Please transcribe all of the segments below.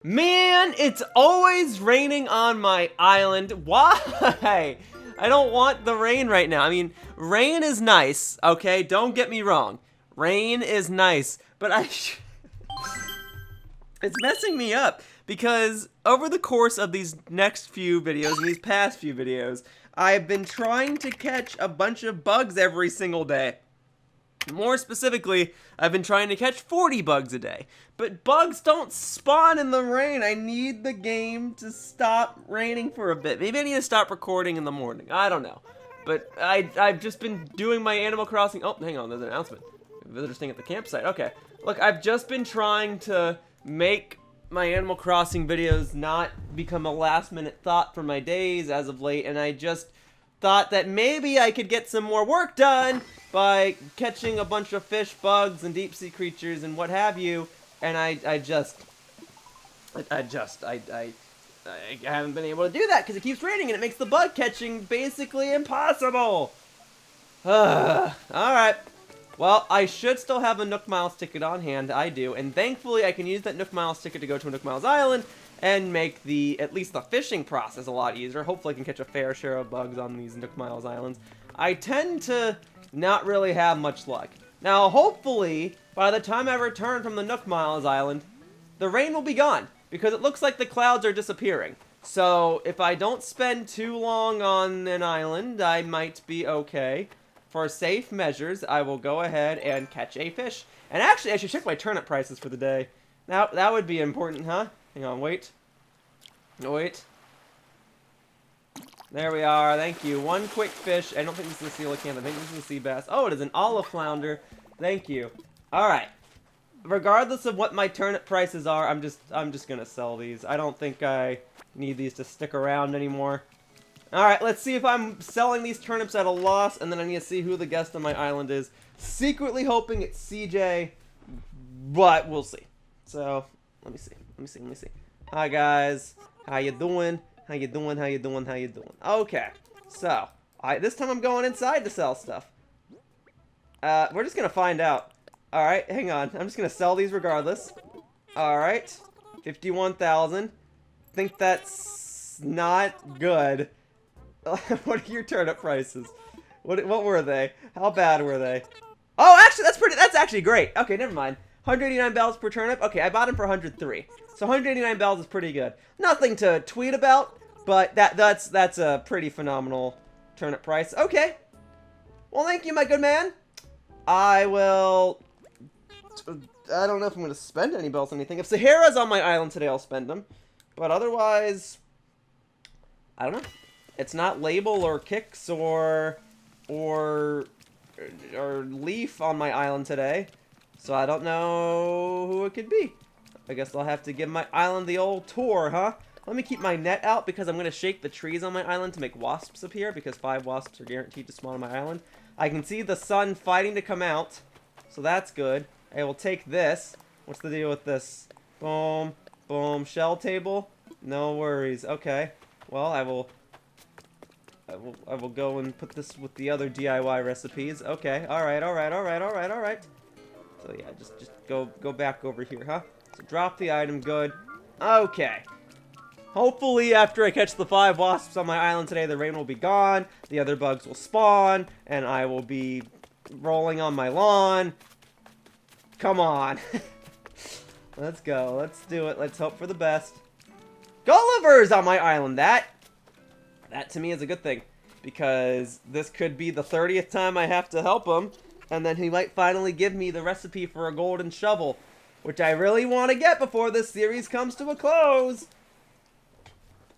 Man, it's always raining on my island. Why? I don't want the rain right now. I mean, rain is nice, okay? Don't get me wrong. Rain is nice, but it's messing me up because over the course of these next few videos and these past few videos, I've been trying to catch a bunch of bugs every single day. More specifically, I've been trying to catch 40 bugs a day. But bugs don't spawn in the rain. I need the game to stop raining for a bit. Maybe I need to stop recording in the morning. I don't know. But I've just been doing my Animal Crossing... Oh, hang on, there's an announcement. Visitors staying at the campsite. Okay. Look, I've just been trying to make my Animal Crossing videos not become a last-minute thought for my days as of late, and I just thought that maybe I could get some more work done by catching a bunch of fish, bugs, and deep-sea creatures and what have you, and I haven't been able to do that because it keeps raining and it makes the bug catching basically impossible. Alright. Well, I should still have a Nook Miles ticket on hand. I do, and thankfully I can use that Nook Miles ticket to go to a Nook Miles Island and make at least the fishing process a lot easier. Hopefully I can catch a fair share of bugs on these Nook Miles Islands. I tend to not really have much luck. Now, hopefully, by the time I return from the Nook Miles Island, the rain will be gone, because it looks like the clouds are disappearing. So, if I don't spend too long on an island, I might be okay. For safe measures, I will go ahead and catch a fish. And actually, I should check my turnip prices for the day. Now, that would be important, huh? Hang on, wait. Wait. There we are, thank you. One quick fish. I don't think this is a coelacanth, I think this is a sea bass. Oh, it is an olive flounder. Thank you. Alright. Regardless of what my turnip prices are, I'm just gonna sell these. I don't think I need these to stick around anymore. Alright, let's see if I'm selling these turnips at a loss, and then I need to see who the guest on my island is. Secretly hoping it's CJ, but we'll see. So, let me see. Hi guys, how you doing? How you doing? Okay, so, this time I'm going inside to sell stuff. We're just gonna find out. Alright, hang on, I'm just gonna sell these regardless. Alright, 51,000. Think that's not good. What are your turnip prices? What were they? How bad were they? Oh, actually, that's actually great. Okay, never mind. 189 bells per turnip. Okay, I bought them for 103. So 189 bells is pretty good. Nothing to tweet about, but that's a pretty phenomenal turnip price. Okay. Well, thank you, my good man. I don't know if I'm going to spend any bells on anything. If Sahara's on my island today, I'll spend them. But otherwise, I don't know. It's not Label or Kicks or Leaf on my island today. So I don't know who it could be. I guess I'll have to give my island the old tour, huh? Let me keep my net out because I'm going to shake the trees on my island to make wasps appear because 5 wasps are guaranteed to spawn on my island. I can see the sun fighting to come out, so that's good. I will take this. What's the deal with this? Boom, boom, shell table. No worries. Okay. Well, I will go and put this with the other DIY recipes. Okay. All right. So yeah, just go back over here, huh? So drop the item, good. Okay. Hopefully after I catch the 5 wasps on my island today, the rain will be gone, the other bugs will spawn, and I will be rolling on my lawn. Come on. Let's go. Let's do it. Let's hope for the best. Gulliver's on my island. That to me is a good thing, because this could be the 30th time I have to help him, and then he might finally give me the recipe for a golden shovel, which I really want to get before this series comes to a close.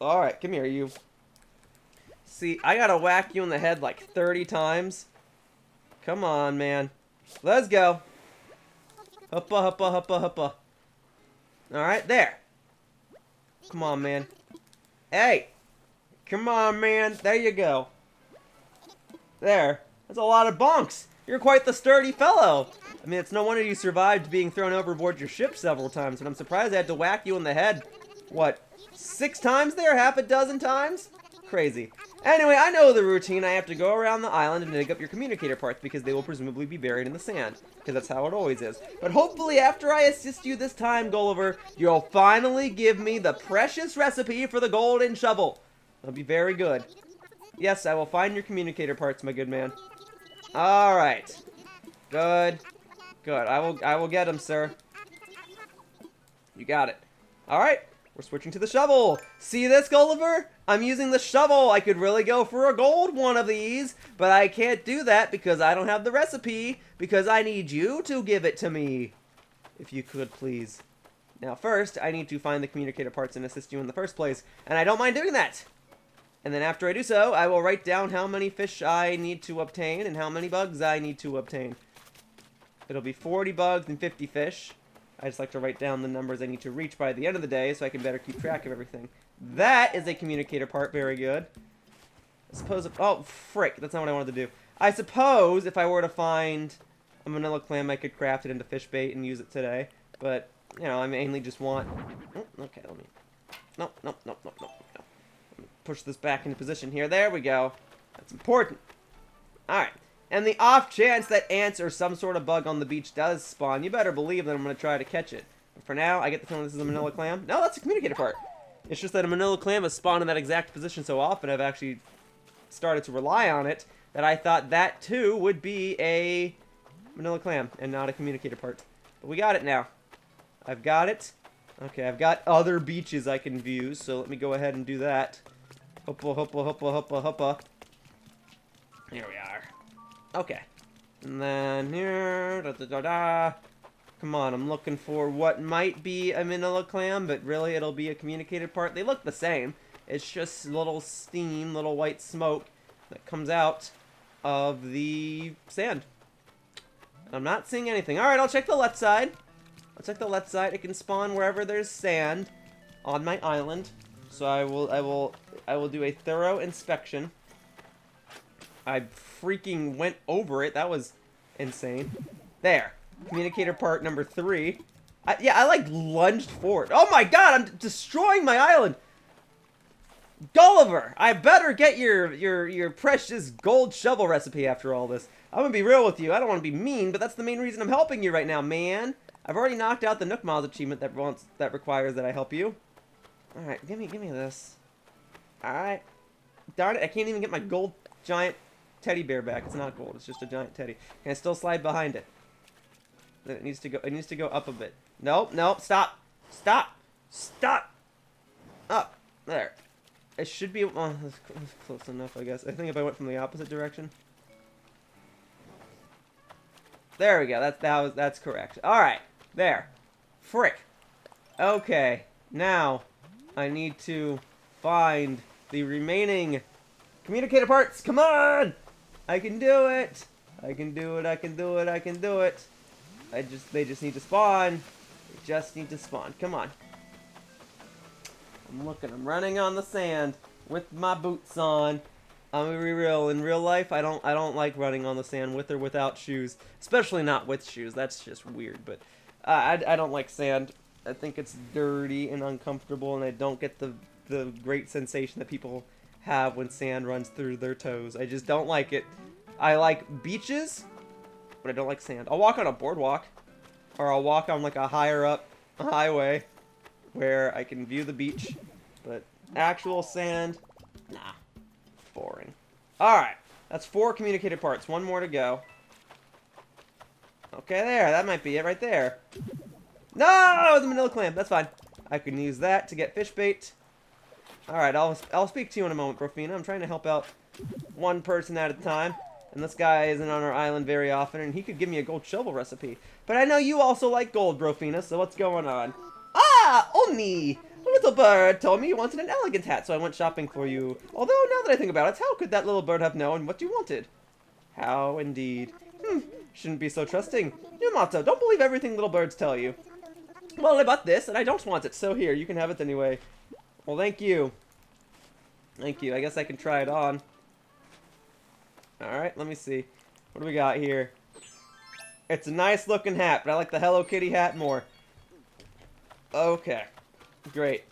Alright, come here, you. See, I gotta whack you in the head like 30 times. Come on, man. Let's go. Huppa, huppa, huppa, huppa. Alright, there. Come on, man. Hey! Come on, man. There you go. There. That's a lot of bonks. You're quite the sturdy fellow. I mean, it's no wonder you survived being thrown overboard your ship several times, and I'm surprised I had to whack you in the head, what, 6 times there? Half a dozen times? Crazy. Anyway, I know the routine. I have to go around the island and dig up your communicator parts because they will presumably be buried in the sand. Because that's how it always is. But hopefully after I assist you this time, Gulliver, you'll finally give me the precious recipe for the golden shovel. That'll be very good. Yes, I will find your communicator parts, my good man. Alright. Good. Good. I will get them, sir. You got it. Alright. We're switching to the shovel. See this, Gulliver? I'm using the shovel. I could really go for a gold one of these, but I can't do that because I don't have the recipe, because I need you to give it to me. If you could, please. Now, first, I need to find the communicator parts and assist you in the first place, and I don't mind doing that. And then after I do so, I will write down how many fish I need to obtain and how many bugs I need to obtain. It'll be 40 bugs and 50 fish. I just like to write down the numbers I need to reach by the end of the day so I can better keep track of everything. That is a communicator part. Very good. I suppose if... Oh, frick. That's not what I wanted to do. I suppose if I were to find a manila clam, I could craft it into fish bait and use it today. But, you know, I mainly just want... Oh, okay, let me... No. Push this back into position here. There we go. That's important. Alright. And the off chance that ants or some sort of bug on the beach does spawn, you better believe that I'm going to try to catch it. But for now, I get the feeling this is a manila clam. No, that's a communicator part. It's just that a manila clam has spawned in that exact position so often, I've actually started to rely on it, that I thought that too would be a manila clam and not a communicator part. But we got it now. I've got it. Okay, I've got other beaches I can view, so let me go ahead and do that. Hoppa, hoppa, hoppa, hoppa, hoppa. Here we are. Okay. And then here, Come on, I'm looking for what might be a manila clam, but really it'll be a communicated part. They look the same. It's just little steam, little white smoke that comes out of the sand. I'm not seeing anything. Alright, I'll check the left side. I'll check the left side. It can spawn wherever there's sand on my island. So I will do a thorough inspection. I freaking went over it. That was insane. There. Communicator part number 3. Yeah, I like lunged forward. Oh my god, I'm destroying my island. Gulliver, I better get your precious gold shovel recipe after all this. I'm gonna be real with you. I don't want to be mean, but that's the main reason I'm helping you right now, man. I've already knocked out the Nook Miles achievement that requires that I help you. All right, give me this. All right. Darn it, I can't even get my gold giant teddy bear back. It's not gold. It's just a giant teddy. Can I still slide behind it? It needs to go. It needs to go up a bit. Nope. Stop. Up. There. It should be. Oh, that's close enough, I guess. I think if I went from the opposite direction. There we go. That's correct. All right. There. Frick. Okay. Now, I need to find the remaining communicator parts. Come on! I can do it. I can do it. They just need to spawn. They just need to spawn. Come on. I'm running on the sand with my boots on. I'm gonna be real. In real life, I don't like running on the sand with or without shoes. Especially not with shoes. That's just weird. But I don't like sand. I think it's dirty and uncomfortable, and I don't get the great sensation that people have when sand runs through their toes. I just don't like it. I like beaches, but I don't like sand. I'll walk on a boardwalk, or I'll walk on like a higher up highway where I can view the beach, but actual sand, nah, boring. Alright, that's 4 communicated parts. 1 more to go. Okay, there, that might be it right there. No, it was a manila clam. That's fine. I can use that to get fish bait. Alright, I'll speak to you in a moment, Brofina. I'm trying to help out one person at a time. And this guy isn't on our island very often, and he could give me a gold shovel recipe. But I know you also like gold, Brofina, so what's going on? Ah, Oni! A little bird told me you wanted an elegant hat, so I went shopping for you. Although, now that I think about it, how could that little bird have known what you wanted? How indeed. Shouldn't be so trusting. New motto, don't believe everything little birds tell you. Well, I bought this, and I don't want it, so here, you can have it anyway. Well, thank you. Thank you. I guess I can try it on. Alright, let me see. What do we got here? It's a nice looking hat, but I like the Hello Kitty hat more. Okay. Great.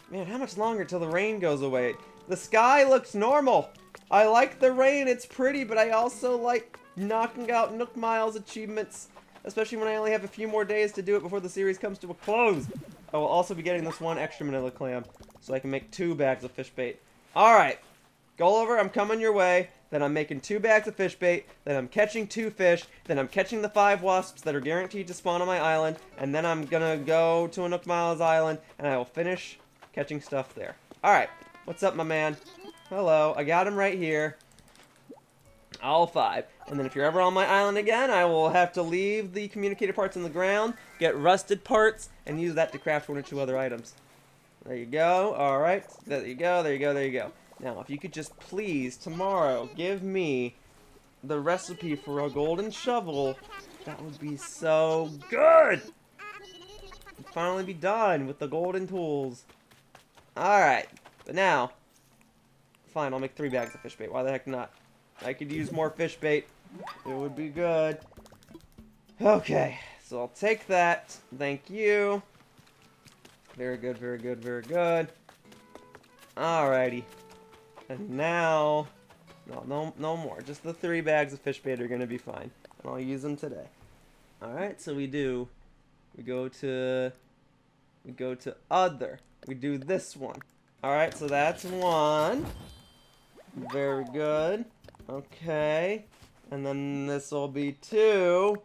Man, how much longer till the rain goes away? The sky looks normal. I like the rain. It's pretty, but I also like knocking out Nook Miles achievements, especially when I only have a few more days to do it before the series comes to a close. I will also be getting this one extra manila clam, so I can make 2 bags of fish bait. Alright, Gulliver, I'm coming your way. Then I'm making 2 bags of fish bait. Then I'm catching 2 fish. Then I'm catching the 5 wasps that are guaranteed to spawn on my island. And then I'm gonna go to a Nook Miles island, and I will finish catching stuff there. Alright, what's up, my man? Hello, I got him right here. All 5. And then if you're ever on my island again, I will have to leave the communicator parts in the ground, get rusted parts, and use that to craft 1 or 2 other items. There you go. Alright. There you go, there you go, there you go. Now, if you could just please, tomorrow, give me the recipe for a golden shovel, that would be so good! I'd finally be done with the golden tools. Alright. But now, fine, I'll make 3 bags of fish bait. Why the heck not? I could use more fish bait. It would be good. Okay, so I'll take that. Thank you. Very good, very good, very good. Alrighty. And now... No more. Just the 3 bags of fish bait are going to be fine. And I'll use them today. Alright, so we go to other. We do this one. Alright, so that's 1. Very good. Okay. And then this will be 2.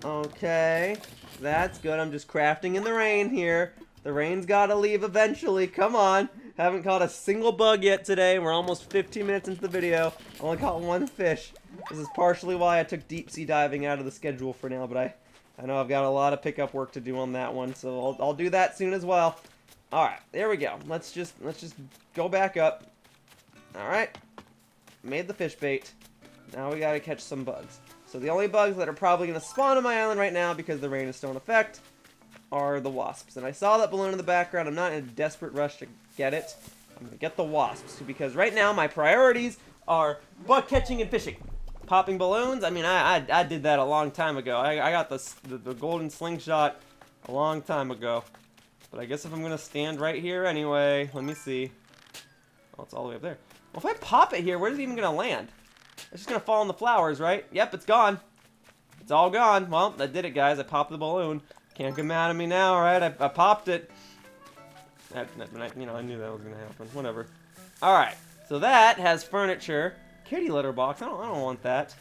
Okay. That's good. I'm just crafting in the rain here. The rain's gotta leave eventually. Come on. Haven't caught a single bug yet today. We're almost 15 minutes into the video. Only caught 1 fish. This is partially why I took deep sea diving out of the schedule for now, but I know I've got a lot of pickup work to do on that one, so I'll do that soon as well. Alright, there we go. Let's just go back up. Alright. Made the fish bait. Now we gotta catch some bugs. So the only bugs that are probably gonna spawn on my island right now, because the rain is still in effect, are the wasps. And I saw that balloon in the background. I'm not in a desperate rush to get it. I'm gonna get the wasps, because right now my priorities are bug catching and fishing. Popping balloons, I mean, I did that a long time ago. I got the golden slingshot a long time ago. But I guess if I'm gonna stand right here anyway, let me see. Oh, it's all the way up there. Well, if I pop it here, where's it even gonna land? It's just gonna fall in the flowers, right? Yep, it's gone. It's all gone. Well, I did it, guys. I popped the balloon. Can't get mad at me now, right? I popped it. I knew that was gonna happen. Whatever. Alright, so that has furniture. Kitty litter box. I don't want that.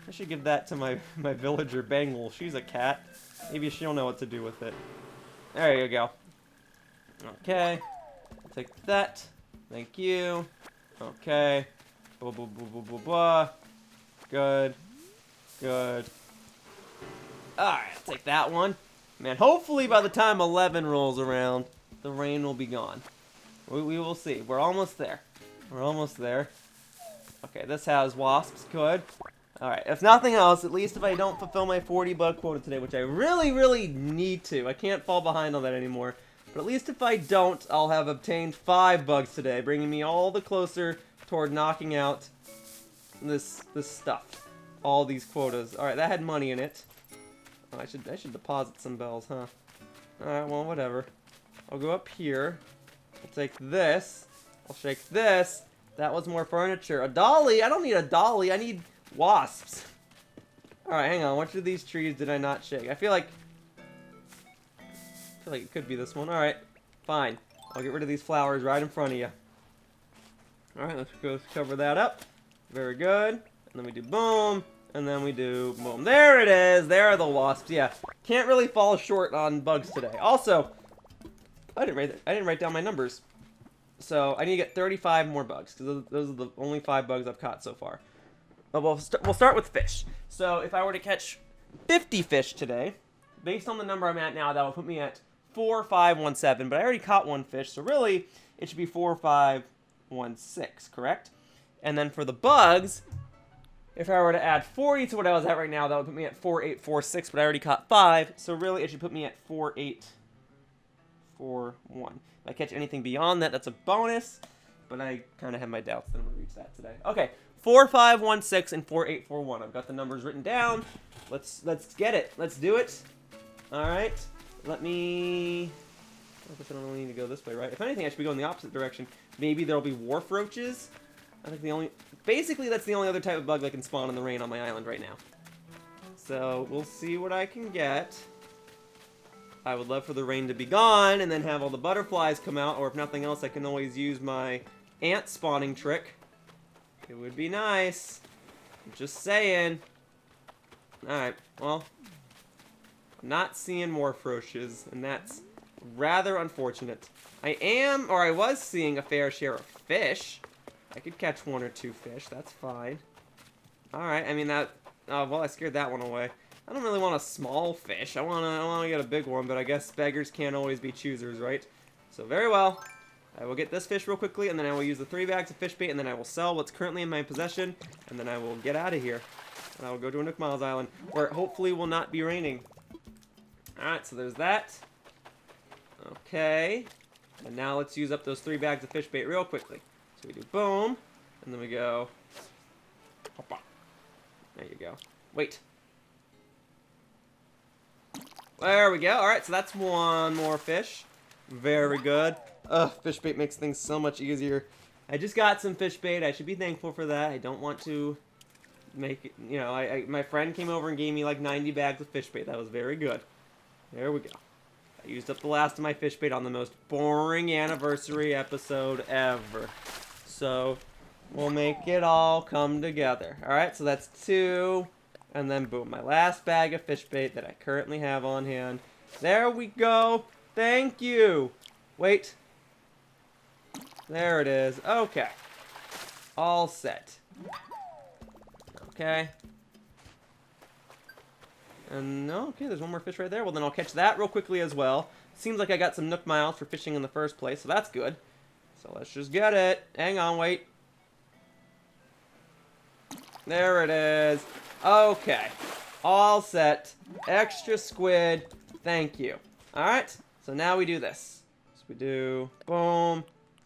I should give that to my villager Bangle. She's a cat. Maybe she'll know what to do with it. There you go. Okay. Take that. Thank you. Okay. Blah, blah, blah, blah, blah, blah. Good. Good. Alright, take that one. Man, hopefully by the time 11 rolls around, the rain will be gone. We will see. We're almost there. We're almost there. Okay, this has wasps. Good. Alright, if nothing else, at least if I don't fulfill my 40 bug quota today, which I really, really need to. I can't fall behind on that anymore. But at least if I don't, I'll have obtained 5 bugs today, bringing me all the closer toward knocking out this stuff. All these quotas. Alright, that had money in it. Oh, I should deposit some bells, huh? Alright, well, whatever. I'll go up here. I'll take this. I'll shake this. That was more furniture. A dolly? I don't need a dolly. I need wasps. Alright, hang on. Which of these trees did I not shake? I feel like it could be this one. Alright, fine. I'll get rid of these flowers right in front of you. Alright, let's go cover that up. Very good. And then we do boom. And then we do boom. There it is. There are the wasps. Yeah. Can't really fall short on bugs today. Also, I didn't write down my numbers. So I need to get 35 more bugs, because those are the only 5 bugs I've caught so far. But we'll start with fish. So if I were to catch 50 fish today, based on the number I'm at now, that would put me at 4517. But I already caught 1 fish, so really it should be 4516, correct? And then for the bugs, if I were to add 40 to what I was at right now, that would put me at 4846. But I already caught 5, so really it should put me at 4841. If I catch anything beyond that, that's a bonus. But I kind of have my doubts that I'm going to reach that today. Okay, 4516 and 4841. I've got the numbers written down. Let's get it. Let's do it. All right. Let me I guess I don't really need to go this way, right? If anything, I should be going the opposite direction. Maybe there'll be wharf roaches. I think basically that's the only other type of bug that can spawn in the rain on my island right now. So we'll see what I can get. I would love for the rain to be gone and then have all the butterflies come out, or if nothing else, I can always use my ant spawning trick. It would be nice. I'm just saying. Alright, well, I'm not seeing wharf roaches, and that's rather unfortunate. I was seeing a fair share of fish. I could catch 1 or 2 fish, that's fine. Alright, I mean well, I scared that one away. I don't really want a small fish. I wanna get a big one, but I guess beggars can't always be choosers, right? So very well. I will get this fish real quickly, and then I will use the 3 bags of fish bait, and then I will sell what's currently in my possession, and then I will get out of here. And I will go to a Nook Miles island, where it hopefully will not be raining. Alright, so there's that. Okay. And now let's use up those 3 bags of fish bait real quickly. So we do boom, and then we go... Hoppa. There you go. Wait. There we go. Alright, so that's 1 more fish. Very good. Ugh, fish bait makes things so much easier. I just got some fish bait. I should be thankful for that. I don't want to make it, you know, my friend came over and gave me like 90 bags of fish bait. That was very good. There we go. I used up the last of my fish bait on the most boring anniversary episode ever. So, we'll make it all come together. Alright, so that's 2. And then boom, my last bag of fish bait that I currently have on hand. There we go. Thank you. Wait. There it is. Okay. All set. Okay. And okay, there's 1 more fish right there. Well, then I'll catch that real quickly as well. Seems like I got some Nook Miles for fishing in the first place, so that's good. So let's just get it. Hang on, wait. There it is. Okay. All set. Extra squid. Thank you. Alright, so now we do this. So we do boom.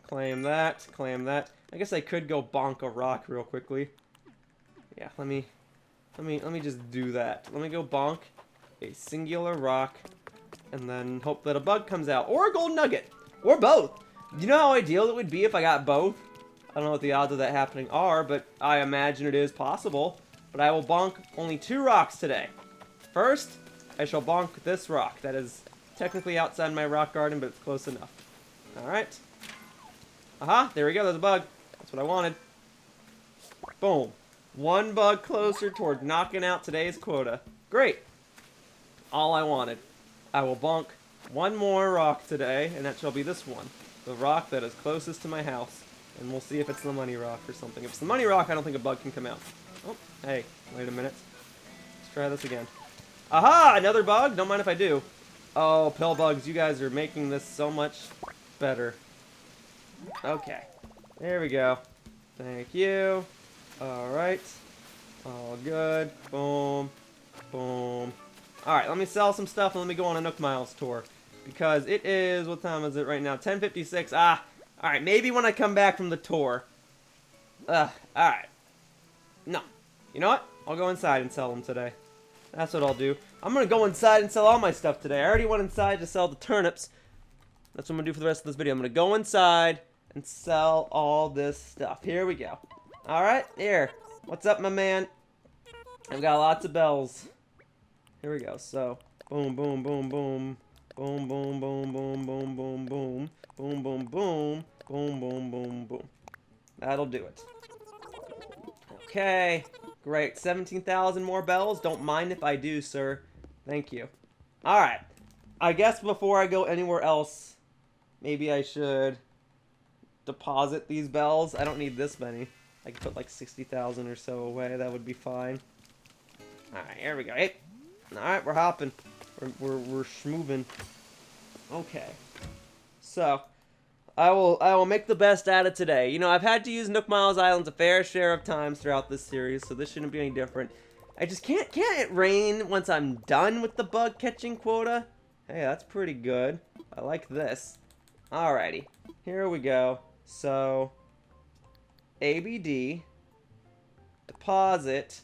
Claim that. Claim that. I guess I could go bonk a rock real quickly. Yeah, let me just do that. Let me go bonk a singular rock and then hope that a bug comes out. Or a gold nugget. Or both. You know how ideal it would be if I got both? I don't know what the odds of that happening are, but I imagine it is possible. But I will bonk only 2 rocks today. First, I shall bonk this rock. That is technically outside my rock garden, but it's close enough. Alright. Aha, there we go, there's a bug. That's what I wanted. Boom. 1 bug closer toward knocking out today's quota. Great. All I wanted. I will bonk 1 more rock today, and that shall be this one. The rock that is closest to my house. And we'll see if it's the money rock or something. If it's the money rock, I don't think a bug can come out. Oh, hey, wait a minute. Let's try this again. Aha! Another bug? Don't mind if I do. Oh, pill bugs, you guys are making this so much better. Okay. There we go. Thank you. Alright. All good. Boom. Boom. Alright, let me sell some stuff and let me go on a Nook Miles tour. Because it is, what time is it right now? 10:56. Ah! Alright, maybe when I come back from the tour. Alright. No. You know what? I'll go inside and sell them today. That's what I'll do. I'm gonna go inside and sell all my stuff today. I already went inside to sell the turnips. That's what I'm gonna do for the rest of this video. I'm gonna go inside and sell all this stuff. Here we go. Alright, here. What's up, my man? I've got lots of bells. Here we go. So, boom, boom, boom, boom. Boom, boom, boom, boom, boom, boom, boom. Boom, boom, boom. Boom, boom, boom, boom. That'll do it. Okay. Great. 17,000 more bells. Don't mind if I do, sir. Thank you. Alright. I guess before I go anywhere else, maybe I should deposit these bells. I don't need this many. I could put like 60,000 or so away. That would be fine. Alright, here we go. Hey. Alright, we're hopping. We're schmoving. Okay. So, I will make the best out of today. You know, I've had to use Nook Miles Islands a fair share of times throughout this series, so this shouldn't be any different. I just can't it rain once I'm done with the bug catching quota? Hey, that's pretty good. I like this. Alrighty. Here we go. So, ABD, deposit,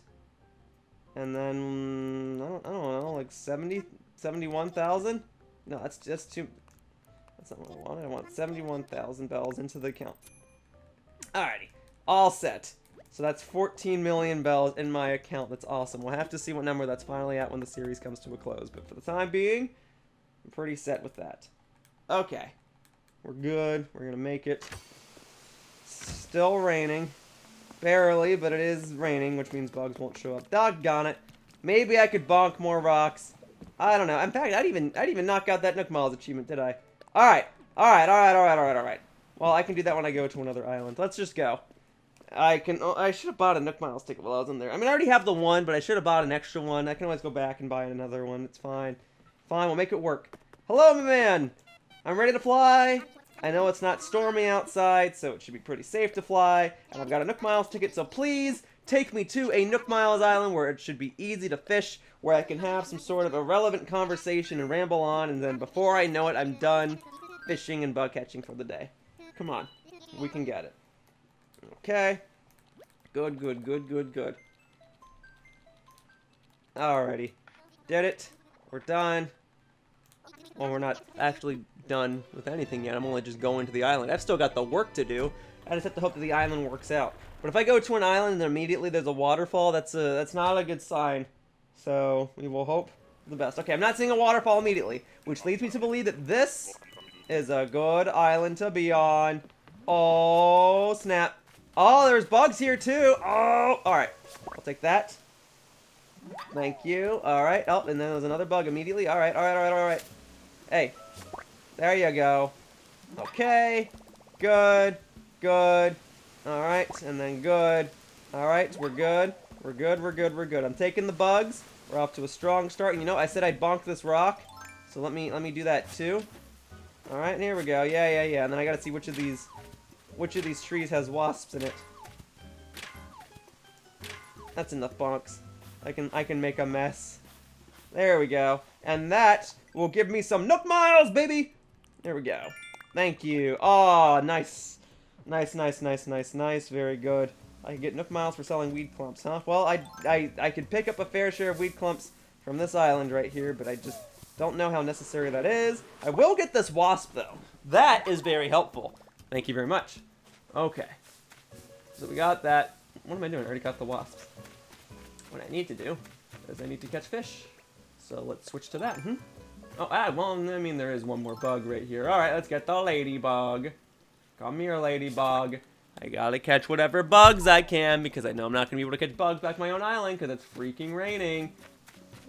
and then, I don't know, like 71,000? No, that's just too... That's not what I want. I want 71,000 bells into the account. Alrighty. All set. So that's 14 million bells in my account. That's awesome. We'll have to see what number that's finally at when the series comes to a close. But for the time being, I'm pretty set with that. Okay. We're good. We're going to make it. Still raining. Barely, but it is raining, which means bugs won't show up. Doggone it. Maybe I could bonk more rocks. I don't know. In fact, I'd even knock out that Nook Miles achievement, did I? Alright. Alright. Well, I can do that when I go to another island. Let's just go. I should have bought a Nook Miles ticket while I was in there. I mean, I already have the one, but I should have bought an extra one. I can always go back and buy another one. It's fine. Fine, we'll make it work. Hello, my man! I'm ready to fly! I know it's not stormy outside, so it should be pretty safe to fly. And I've got a Nook Miles ticket, so please take me to a Nook Miles island where it should be easy to fish, where I can have some sort of irrelevant conversation and ramble on, and then before I know it, I'm done fishing and bug catching for the day. Come on. We can get it. Okay. Good. Alrighty. Did it. We're done. Well, we're not actually done with anything yet. I'm only just going to the island. I've still got the work to do. I just have to hope that the island works out. But if I go to an island and immediately there's a waterfall, that's not a good sign. So we will hope for the best. Okay, I'm not seeing a waterfall immediately, which leads me to believe that this is a good island to be on. Oh, snap. Oh, there's bugs here too. Oh, alright. I'll take that. Thank you. Alright. Oh, and then there's another bug immediately. Alright. Hey. There you go. Okay. Good. Alright, and then good. Alright, we're good. We're good. I'm taking the bugs. We're off to a strong start. And you know, I said I'd bonk this rock. So let me do that too. Alright, here we go. Yeah. And then I gotta see which of these trees has wasps in it. That's enough bonks. I can make a mess. There we go. And that will give me some Nook Miles, baby! There we go. Thank you. Oh, nice. Nice. Very good. I can get Nook Miles for selling weed clumps, huh? Well, I could pick up a fair share of weed clumps from this island right here, but I just don't know how necessary that is. I will get this wasp, though. That is very helpful. Thank you very much. Okay. So we got that. What am I doing? I already got the wasps. What I need to do is I need to catch fish. So let's switch to that. Oh, well, I mean, there is one more bug right here. Alright, let's get the ladybug. Come here, ladybug. I gotta catch whatever bugs I can because I know I'm not gonna be able to catch bugs back to my own island because it's freaking raining.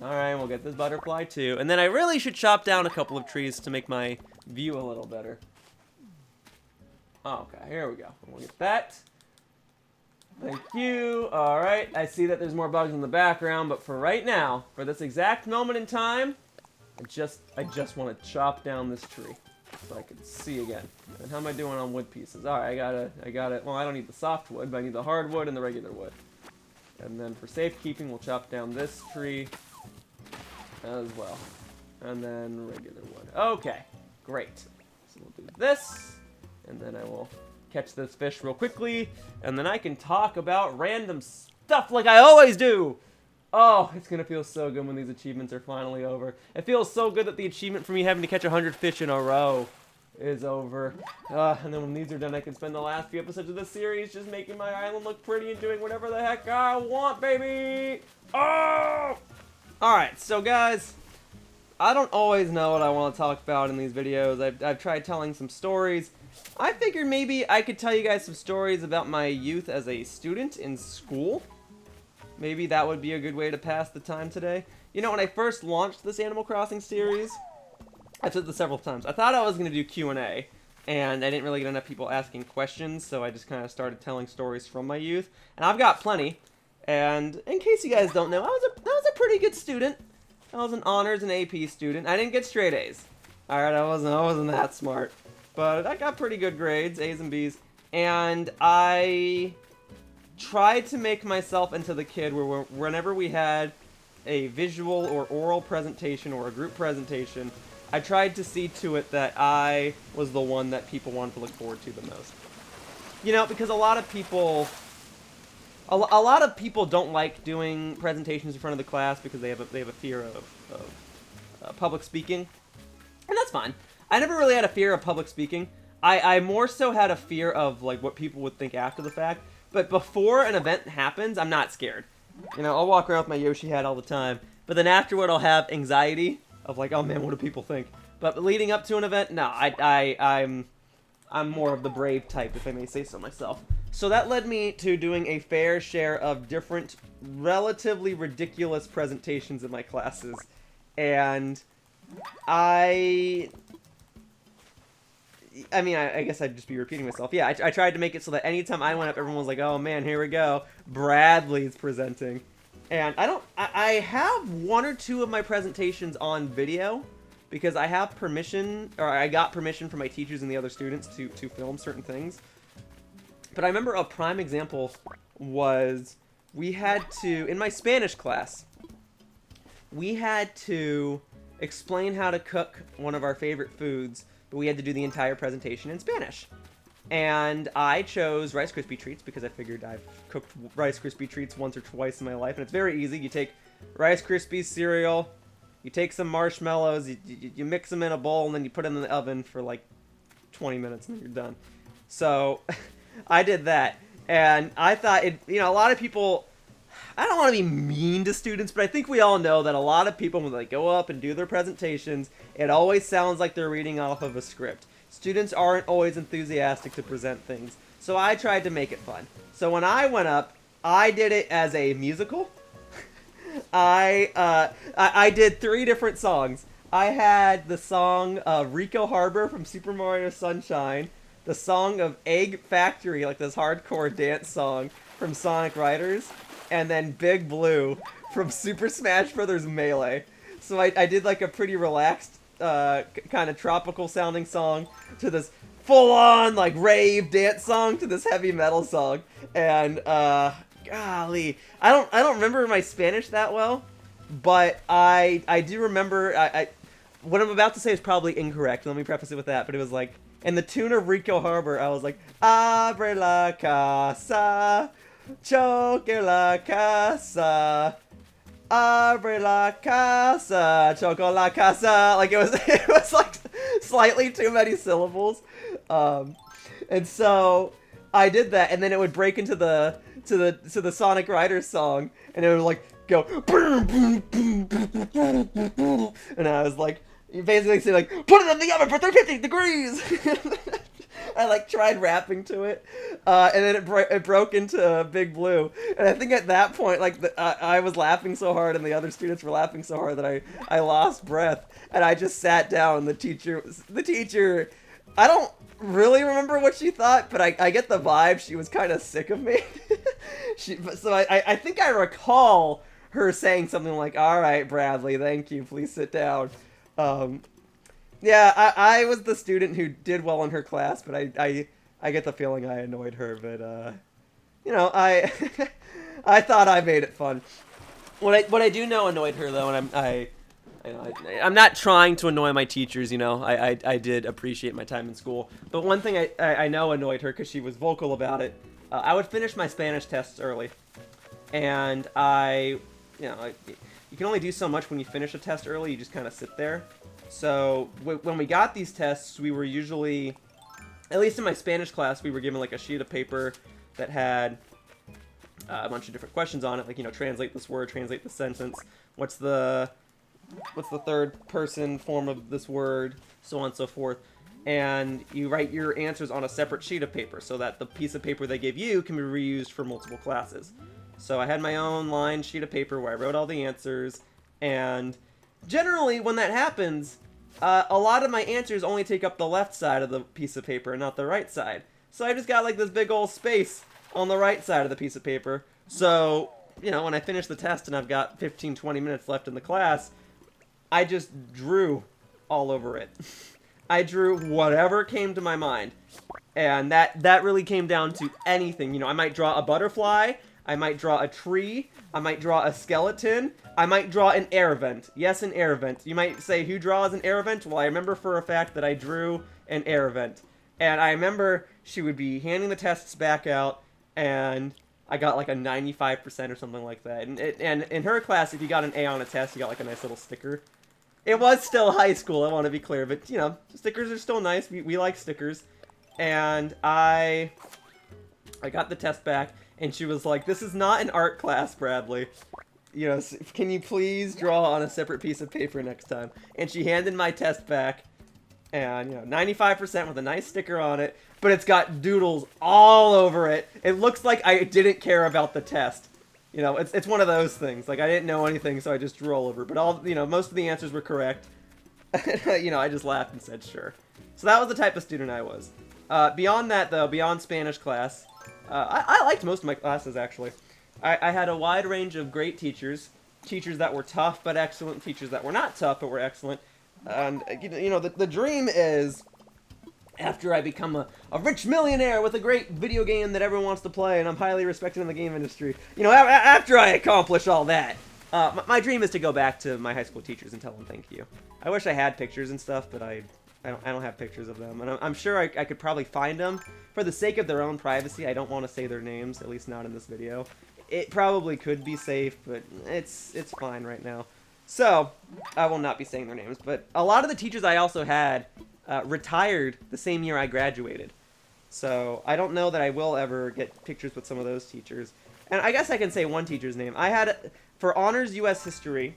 Alright, we'll get this butterfly too. And then I really should chop down a couple of trees to make my view a little better. Oh, okay, here we go. We'll get that. Thank you. Alright, I see that there's more bugs in the background, but for right now, for this exact moment in time, I just want to chop down this tree so I can see again. And how am I doing on wood pieces? Alright, I got it. Well, I don't need the soft wood, but I need the hardwood and the regular wood. And then for safekeeping, we'll chop down this tree as well. And then regular wood. Okay, great. So we'll do this, and then I will catch this fish real quickly, and then I can talk about random stuff like I always do! Oh, it's gonna feel so good when these achievements are finally over. It feels so good that the achievement for me having to catch 100 fish in a row is over. And then when these are done, I can spend the last few episodes of this series just making my island look pretty and doing whatever the heck I want, baby! Oh! Alright, so guys, I don't always know what I want to talk about in these videos. I've tried telling some stories. I figured maybe I could tell you guys some stories about my youth as a student in school. Maybe that would be a good way to pass the time today. You know, when I first launched this Animal Crossing series, I've said this several times, I thought I was going to do Q&A, and I didn't really get enough people asking questions, so I just kind of started telling stories from my youth. And I've got plenty, and in case you guys don't know, I was a pretty good student. I was an honors and AP student. I didn't get straight A's. Alright, I wasn't that smart. But I got pretty good grades, A's and B's, and I tried to make myself into the kid where whenever we had a visual or oral presentation or a group presentation, I tried to see to it that I was the one that people wanted to look forward to the most. You know, because a lot of people don't like doing presentations in front of the class because they have a fear of public speaking, and that's fine. I never really had a fear of public speaking. I more so had a fear of like what people would think after the fact. But before an event happens, I'm not scared. You know, I'll walk around with my Yoshi hat all the time. But then afterward, I'll have anxiety of like, oh man, what do people think? But leading up to an event, no, I'm more of the brave type, if I may say so myself. So that led me to doing a fair share of different, relatively ridiculous presentations in my classes. And I mean, I guess I'd just be repeating myself. Yeah, I tried to make it so that anytime I went up, everyone was like, oh man, here we go. Bradley's presenting. And I have one or two of my presentations on video because I have permission, or I got permission from my teachers and the other students to film certain things. But I remember a prime example was we had to, in my Spanish class, we had to explain how to cook one of our favorite foods, but we had to do the entire presentation in Spanish. And I chose Rice Krispie treats because I figured I've cooked Rice Krispie treats once or twice in my life, and it's very easy. You take Rice Krispies cereal, you take some marshmallows, you mix them in a bowl, and then you put them in the oven for like 20 minutes, and then you're done. So I did that, and I thought a lot of people, I don't want to be mean to students, but I think we all know that a lot of people, when they go up and do their presentations, it always sounds like they're reading off of a script. Students aren't always enthusiastic to present things, so I tried to make it fun. So when I went up, I did it as a musical. I did 3 different songs. I had the song Rico Harbor from Super Mario Sunshine, the song of Egg Factory, like this hardcore dance song from Sonic Riders, and then Big Blue from Super Smash Bros. Melee. So I did like a pretty relaxed, kind of tropical sounding song to this full-on like rave dance song to this heavy metal song. And golly, I don't remember my Spanish that well, but I do remember what I'm about to say is probably incorrect. Let me preface it with that. But it was like, in the tune of Rico Harbor, I was like, Abre la casa, choque la casa, abre la casa, choco la casa. Like it was like slightly too many syllables. And so I did that, and then it would break into the Sonic Riders song, and it would like go boom, boom, boom, boom, boom, boom, boom. And I was like, you basically say like, put it in the oven for 350 degrees. I like tried rapping to it, and then it broke into Big Blue. And I think at that point, like I was laughing so hard, and the other students were laughing so hard that I lost breath, and I just sat down. And the teacher, I don't really remember what she thought, but I get the vibe she was kind of sick of me. So I think I recall her saying something like, "All right, Bradley, thank you. Please sit down." Yeah, I was the student who did well in her class, but I get the feeling I annoyed her. But I I thought I made it fun. What I do know annoyed her though, and I'm not trying to annoy my teachers. I did appreciate my time in school. But one thing I know annoyed her because she was vocal about it. I would finish my Spanish tests early, and you can only do so much when you finish a test early. You just kind of sit there. So when we got these tests, we were usually, at least in my Spanish class, we were given like a sheet of paper that had a bunch of different questions on it, like translate this word, translate the sentence, what's the third person form of this word, so on and so forth. And you write your answers on a separate sheet of paper so that the piece of paper they gave you can be reused for multiple classes. So I had my own lined sheet of paper where I wrote all the answers, and generally when that happens, a lot of my answers only take up the left side of the piece of paper and not the right side. So I just got like this big old space on the right side of the piece of paper. So, when I finish the test and I've got 15-20 minutes left in the class, I just drew all over it. I drew whatever came to my mind. And that really came down to anything. I might draw a butterfly, I might draw a tree, I might draw a skeleton, I might draw an air vent. Yes, an air vent. You might say, who draws an air vent? Well, I remember for a fact that I drew an air vent. And I remember she would be handing the tests back out, and I got like a 95% or something like that. And in her class, if you got an A on a test, you got like a nice little sticker. It was still high school, I want to be clear, but, you know, stickers are still nice. We like stickers. And I got the test back, and she was like, "This is not an art class, Bradley. You know, can you please draw on a separate piece of paper next time?" And she handed my test back, and, you know, 95% with a nice sticker on it, but it's got doodles all over it. It looks like I didn't care about the test. You know, it's one of those things. Like, I didn't know anything, so I just drew all over. But most of the answers were correct. You know, I just laughed and said, sure. So that was the type of student I was. Beyond that, though, beyond Spanish class, I liked most of my classes, actually. I had a wide range of great teachers. Teachers that were tough but excellent. Teachers that were not tough but were excellent. And, you know, the dream is, after I become a rich millionaire with a great video game that everyone wants to play and I'm highly respected in the game industry, you know, after I accomplish all that, my dream is to go back to my high school teachers and tell them thank you. I wish I had pictures and stuff, but I don't have pictures of them. And I'm sure I could probably find them. For the sake of their own privacy, I don't want to say their names, at least not in this video. It probably could be safe, but it's fine right now. So, I will not be saying their names, but a lot of the teachers I also had retired the same year I graduated. So, I don't know that I will ever get pictures with some of those teachers. And I guess I can say one teacher's name. For Honors U.S. History,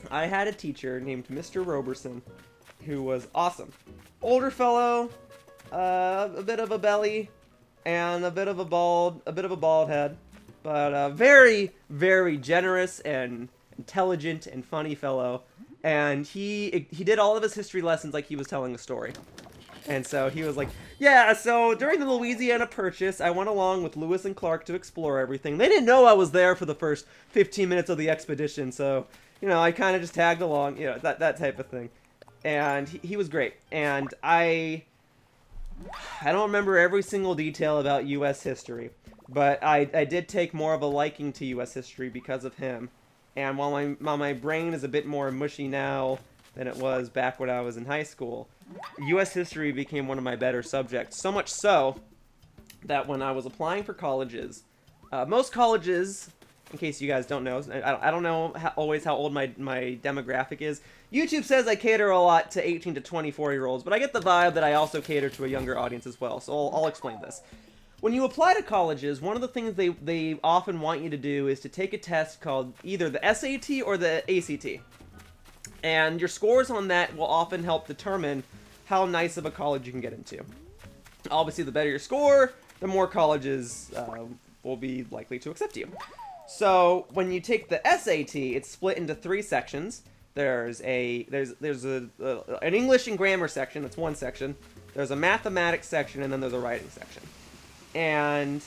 I had a teacher named Mr. Roberson, who was awesome. Older fellow, a bit of a belly, and a bit of a bald head, but very, very generous and intelligent and funny fellow. And he did all of his history lessons like he was telling a story. And so he was like, yeah, so during the Louisiana Purchase, I went along with Lewis and Clark to explore everything. They didn't know I was there for the first 15 minutes of the expedition, so, you know, I kind of just tagged along, you know, that type of thing. And he was great. And I don't remember every single detail about U.S. history, but I did take more of a liking to U.S. history because of him. And while my brain is a bit more mushy now than it was back when I was in high school, U.S. history became one of my better subjects. So much so that when I was applying for colleges, most colleges, in case you guys don't know, I don't know always how old my demographic is. YouTube says I cater a lot to 18 to 24-year-olds, but I get the vibe that I also cater to a younger audience as well, so I'll explain this. When you apply to colleges, one of the things they often want you to do is to take a test called either the SAT or the ACT. And your scores on that will often help determine how nice of a college you can get into. Obviously, the better your score, the more colleges will be likely to accept you. So when you take the SAT, it's split into 3 sections. There's an English and grammar section. That's one section. There's a mathematics section, and then there's a writing section. And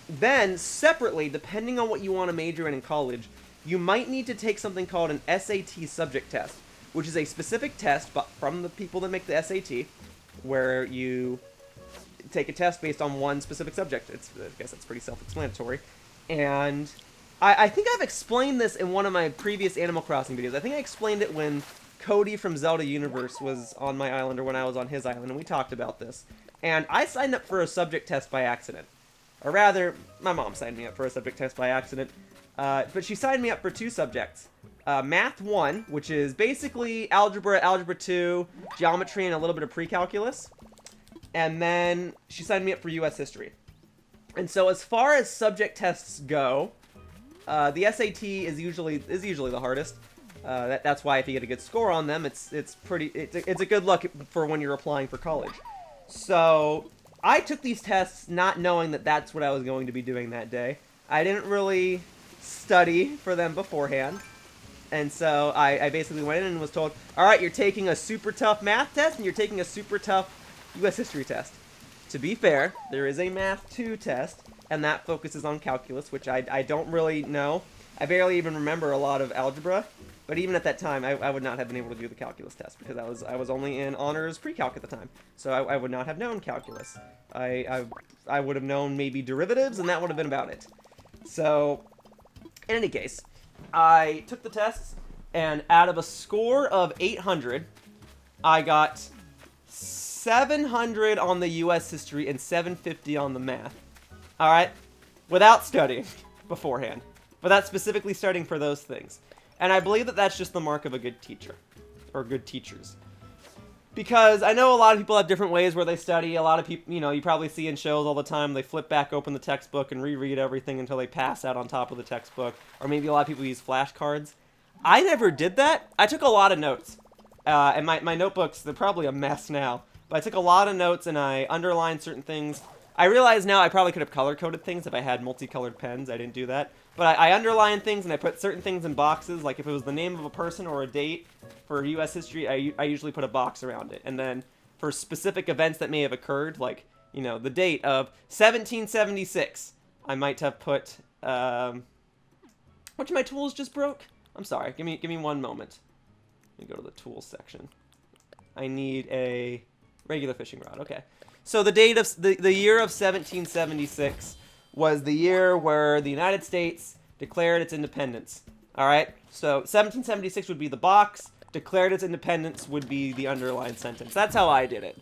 then separately, depending on what you want to major in college, you might need to take something called an SAT subject test, which is a specific test from the people that make the SAT, where you take a test based on one specific subject. I guess that's pretty self-explanatory. And I think I've explained this in one of my previous Animal Crossing videos. I think I explained it when Cody from Zelda Universe was on my island, or when I was on his island, and we talked about this. And I signed up for a subject test by accident. Or rather, my mom signed me up for a subject test by accident. But she signed me up for 2 subjects. Math 1, which is basically algebra, algebra 2, geometry, and a little bit of pre-calculus. And then she signed me up for U.S. history. And so as far as subject tests go, the SAT is usually the hardest. That's why if you get a good score on them, it's a good look for when you're applying for college. So I took these tests not knowing that that's what I was going to be doing that day. I didn't really study for them beforehand. And so I basically went in and was told, all right, you're taking a super tough math test and you're taking a super tough U.S. history test. To be fair, there is a Math 2 test, and that focuses on calculus, which I don't really know. I barely even remember a lot of algebra, but even at that time, I would not have been able to do the calculus test, because I was only in honors pre-calc at the time, so I would not have known calculus. I would have known maybe derivatives, and that would have been about it. So, in any case, I took the tests, and out of a score of 800, I got 700 on the U.S. history and 750 on the math. Alright? Without studying beforehand. Without specifically studying for those things. And I believe that that's just the mark of a good teacher, or good teachers. Because I know a lot of people have different ways where they study. A lot of people, you probably see in shows all the time, they flip back open the textbook and reread everything until they pass out on top of the textbook. Or maybe a lot of people use flashcards. I never did that. I took a lot of notes. And my notebooks, they're probably a mess now. But I took a lot of notes and I underlined certain things. I realize now I probably could have color-coded things if I had multicolored pens. I didn't do that. But I underlined things and I put certain things in boxes. Like if it was the name of a person or a date for U.S. history, I usually put a box around it. And then for specific events that may have occurred, like, the date of 1776, I might have put, which of my tools just broke? I'm sorry. Give me one moment. Let me go to the tools section. I need a regular fishing rod. Okay. So the date of the year of 1776 was the year where the United States declared its independence. All right. So 1776 would be the box. Declared its independence would be the underlined sentence. That's how I did it.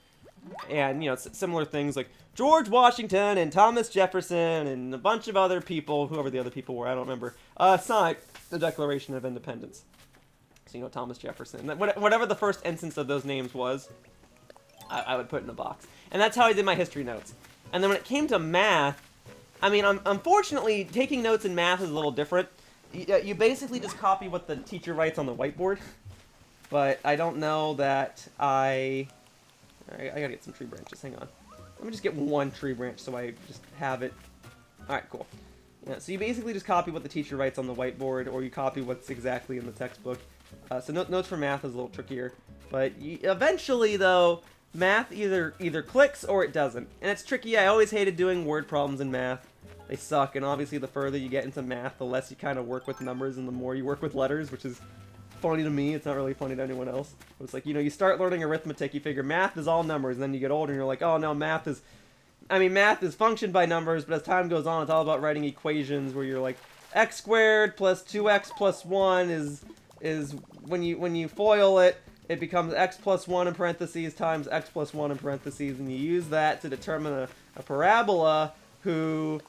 And similar things like George Washington and Thomas Jefferson and a bunch of other people, whoever the other people were, I don't remember, signed the Declaration of Independence. So Thomas Jefferson. Whatever the first instance of those names was, I would put in a box. And that's how I did my history notes. And then when it came to math, I mean, unfortunately, taking notes in math is a little different. You basically just copy what the teacher writes on the whiteboard. But I don't know that I gotta get some tree branches. Hang on. Let me just get one tree branch so I just have it. Alright, cool. Yeah, so you basically just copy what the teacher writes on the whiteboard, or you copy what's exactly in the textbook. So notes for math is a little trickier. But eventually, though, math either clicks or it doesn't. And it's tricky. I always hated doing word problems in math. They suck, and obviously the further you get into math, the less you kind of work with numbers and the more you work with letters, which is funny to me. It's not really funny to anyone else. But it's like, you start learning arithmetic, you figure math is all numbers, and then you get older and you're like, oh no, math is functioned by numbers, but as time goes on, it's all about writing equations where you're like, x squared plus 2x plus 1 is when you FOIL it, it becomes x plus 1 in parentheses times x plus 1 in parentheses, and you use that to determine a parabola whose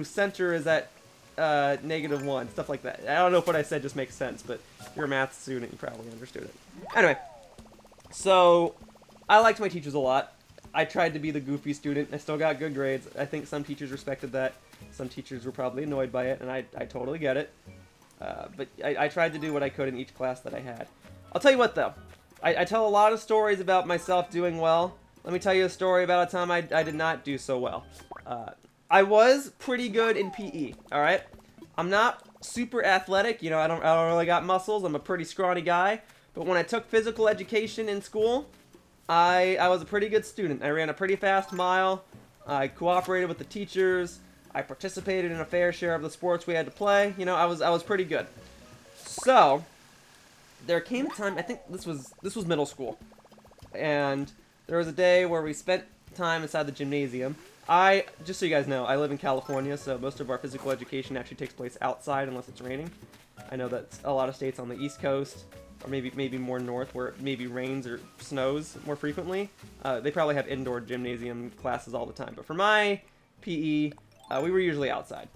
center is at -1, stuff like that. I don't know if what I said just makes sense, but if you're a math student, you probably understood it. Anyway, so I liked my teachers a lot. I tried to be the goofy student. I still got good grades. I think some teachers respected that. Some teachers were probably annoyed by it, and I totally get it. But I tried to do what I could in each class that I had. I'll tell you what, though. I tell a lot of stories about myself doing well. Let me tell you a story about a time I did not do so well. I was pretty good in PE, all right? I'm not super athletic. I don't really got muscles. I'm a pretty scrawny guy. But when I took physical education in school, I was a pretty good student. I ran a pretty fast mile. I cooperated with the teachers. I participated in a fair share of the sports we had to play. I was pretty good. So there came a time, I think this was middle school, and there was a day where we spent time inside the gymnasium. Just so you guys know, I live in California, so most of our physical education actually takes place outside unless it's raining. I know that's a lot of states on the East Coast, or maybe more north, where it maybe rains or snows more frequently. They probably have indoor gymnasium classes all the time. But for my PE, we were usually outside.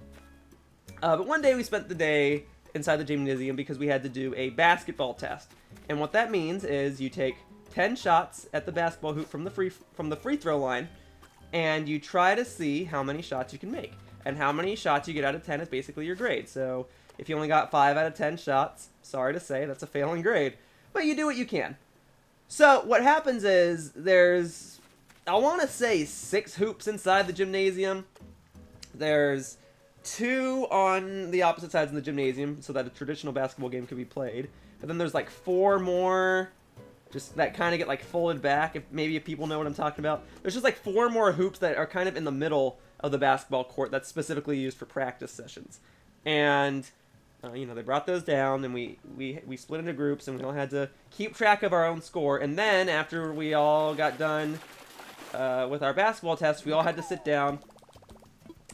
But one day we spent the day inside the gymnasium because we had to do a basketball test. And what that means is you take 10 shots at the basketball hoop from the free throw line, and you try to see how many shots you can make. And how many shots you get out of 10 is basically your grade. So if you only got 5 out of 10 shots, sorry to say, that's a failing grade. But you do what you can. So what happens is there's, I want to say 6 hoops inside the gymnasium. There's 2 on the opposite sides of the gymnasium so that a traditional basketball game could be played. But then there's like 4 more just that kind of get like folded back, if people know what I'm talking about. There's just like 4 more hoops that are kind of in the middle of the basketball court that's specifically used for practice sessions. And they brought those down, and we split into groups, and we all had to keep track of our own score. And then after we all got done with our basketball test, we all had to sit down,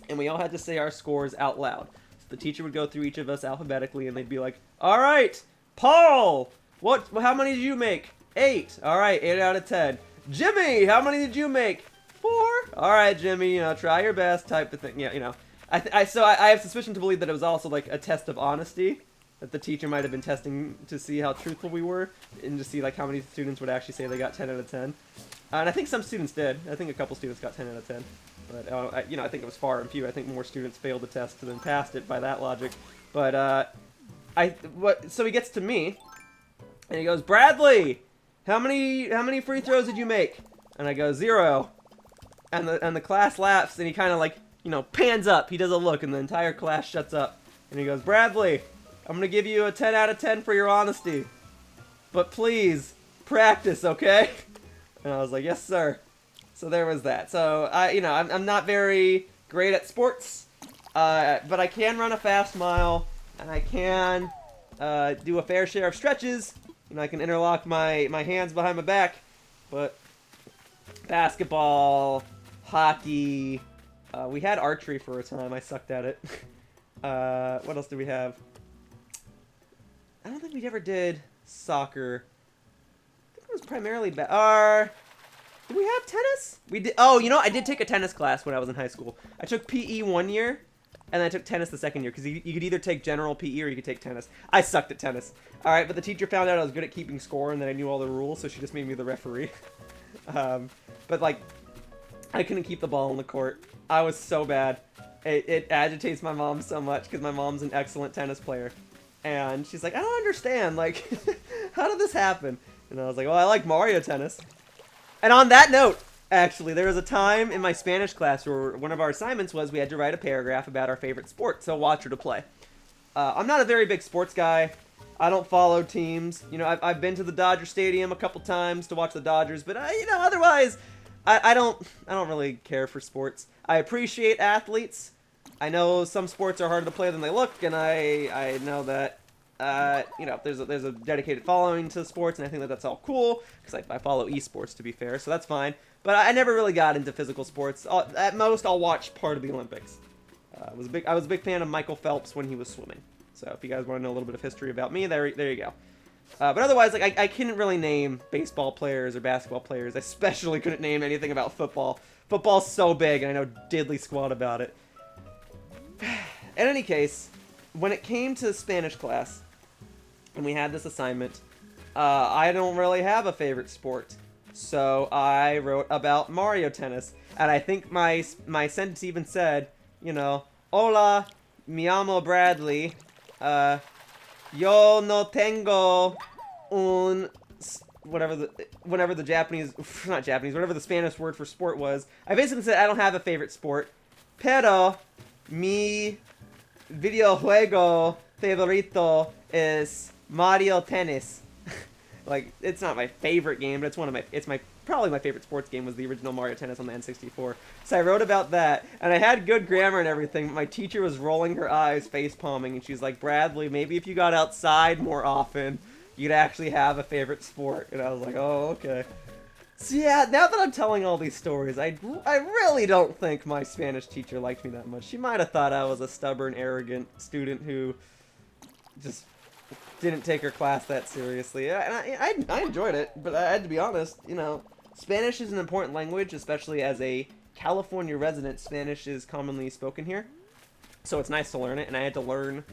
and we all had to say our scores out loud. So the teacher would go through each of us alphabetically, and they'd be like, "All right, Paul, how many did you make?" 8. All right, 8 out of 10. Jimmy, how many did you make? 4. All right, Jimmy, try your best, type of thing. Yeah, I have suspicion to believe that it was also like a test of honesty, that the teacher might have been testing to see how truthful we were and to see like how many students would actually say they got 10 out of 10. And I think some students did. I think a couple students got 10 out of 10. But I think it was far and few. I think more students failed the test than passed it by that logic. But so he gets to me and he goes, "Bradley, how many free throws did you make?" And I go, "0." And the class laughs, and he kind of like, pans up. He does a look, and the entire class shuts up. And he goes, "Bradley, I'm going to give you a 10 out of 10 for your honesty. But please, practice, okay?" And I was like, "Yes, sir." So there was that. So, I'm not very great at sports, but I can run a fast mile, and I can do a fair share of stretches. I can interlock my hands behind my back, but basketball, hockey, we had archery for a time. I sucked at it. What else do we have? I don't think we ever did soccer. I think it was primarily did we have tennis? We did. Oh, I did take a tennis class when I was in high school. I took PE one year, and then I took tennis the second year, because you could either take general PE or you could take tennis. I sucked at tennis. All right, but the teacher found out I was good at keeping score and that I knew all the rules, so she just made me the referee. But like, I couldn't keep the ball on the court. I was so bad. It agitates my mom so much, because my mom's an excellent tennis player. And she's like, "I don't understand, like, how did this happen?" And I was like, "Well, I like Mario Tennis." And on that note, actually, there was a time in my Spanish class where one of our assignments was we had to write a paragraph about our favorite sport, so watch or to play. I'm not a very big sports guy. I don't follow teams. I've been to the Dodger Stadium a couple times to watch the Dodgers, but otherwise, I don't really care for sports. I appreciate athletes. I know some sports are harder to play than they look, and I know that there's a dedicated following to sports, and I think that that's all cool, because I follow esports, to be fair, so that's fine. But I never really got into physical sports. At most, I'll watch part of the Olympics. I was a big fan of Michael Phelps when he was swimming. So if you guys want to know a little bit of history about me, there you go. But otherwise, like, I couldn't really name baseball players or basketball players. I especially couldn't name anything about football. Football's so big, and I know diddly squat about it. In any case, when it came to Spanish class, and we had this assignment, I don't really have a favorite sport. So I wrote about Mario Tennis. And I think my sentence even said, "Hola, mi llamo Bradley. Yo no tengo un..." whatever the Japanese, not Japanese, whatever the Spanish word for sport was. I basically said I don't have a favorite sport. Pero mi videojuego favorito es Mario Tennis. Like, it's not my favorite game, but it's probably my favorite sports game was the original Mario Tennis on the N64. So I wrote about that, and I had good grammar and everything, but my teacher was rolling her eyes, face palming, and she's like, "Bradley, maybe if you got outside more often, you'd actually have a favorite sport." And I was like, "Oh, okay." So yeah, now that I'm telling all these stories, I really don't think my Spanish teacher liked me that much. She might have thought I was a stubborn, arrogant student who just didn't take her class that seriously. And I enjoyed it, but I had to be honest, Spanish is an important language, especially as a California resident. Spanish is commonly spoken here, so it's nice to learn it, and I had to learn,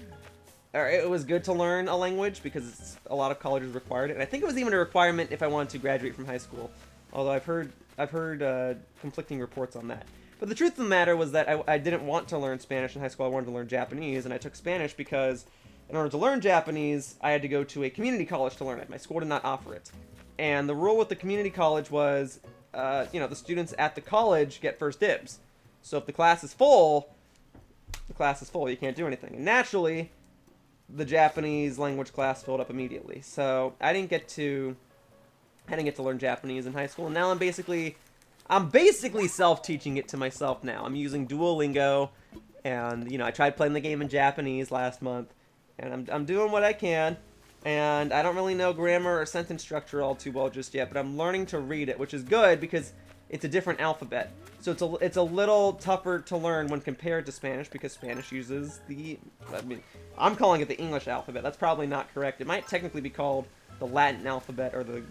or it was good to learn a language because a lot of colleges required it, and I think it was even a requirement if I wanted to graduate from high school, although I've heard conflicting reports on that. But the truth of the matter was that I didn't want to learn Spanish in high school. I wanted to learn Japanese, and I took Spanish because in order to learn Japanese, I had to go to a community college to learn it. My school did not offer it. And the rule with the community college was, the students at the college get first dibs. So if the class is full, the class is full. You can't do anything. And naturally, the Japanese language class filled up immediately. So I didn't get to learn Japanese in high school. And now I'm basically self-teaching it to myself now. I'm using Duolingo, and I tried playing the game in Japanese last month. And I'm doing what I can, and I don't really know grammar or sentence structure all too well just yet, but I'm learning to read it, which is good because it's a different alphabet. So it's a little tougher to learn when compared to Spanish, because Spanish uses I'm calling it the English alphabet. That's probably not correct. It might technically be called the Latin alphabet, or probably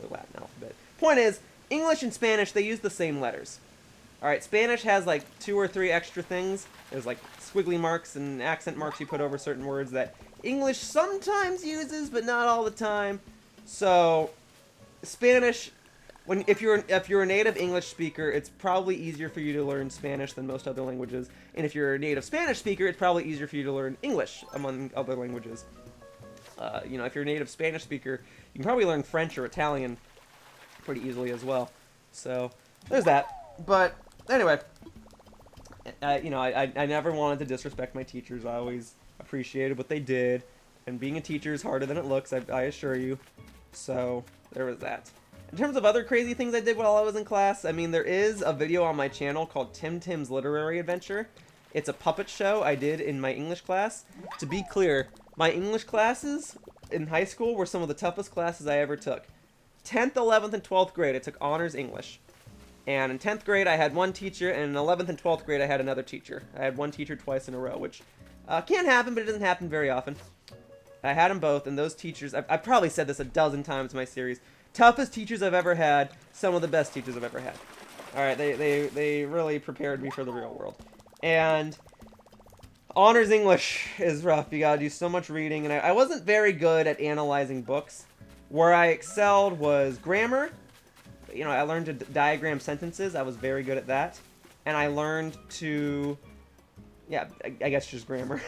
Latin alphabet. Point is, English and Spanish, they use the same letters. Alright, Spanish has like 2 or 3 extra things. There's like squiggly marks and accent marks you put over certain words that English sometimes uses, but not all the time. So, Spanish, if you're a native English speaker, it's probably easier for you to learn Spanish than most other languages. And if you're a native Spanish speaker, it's probably easier for you to learn English among other languages. You know, if you're a native Spanish speaker, you can probably learn French or Italian pretty easily as well. So, there's that. But, anyway, you know, I never wanted to disrespect my teachers. I always appreciated what they did. And being a teacher is harder than it looks, I assure you. So, there was that. In terms of other crazy things I did while I was in class, I mean, there is a video on my channel called Tim Tim's Literary Adventure. It's a puppet show I did in my English class. To be clear, my English classes in high school were some of the toughest classes I ever took. 10th, 11th, and 12th grade, I took honors English. And in 10th grade, I had one teacher, and in 11th and 12th grade, I had another teacher. I had one teacher twice in a row, which can happen, but it doesn't happen very often. I had them both, and those teachers, I've probably said this a dozen times in my series, toughest teachers I've ever had, some of the best teachers I've ever had. Alright, they really prepared me for the real world. And honors English is rough. You gotta do so much reading, and I wasn't very good at analyzing books. Where I excelled was grammar. You know, I learned to diagram sentences. I was very good at that. And I learned to, yeah, I guess just grammar.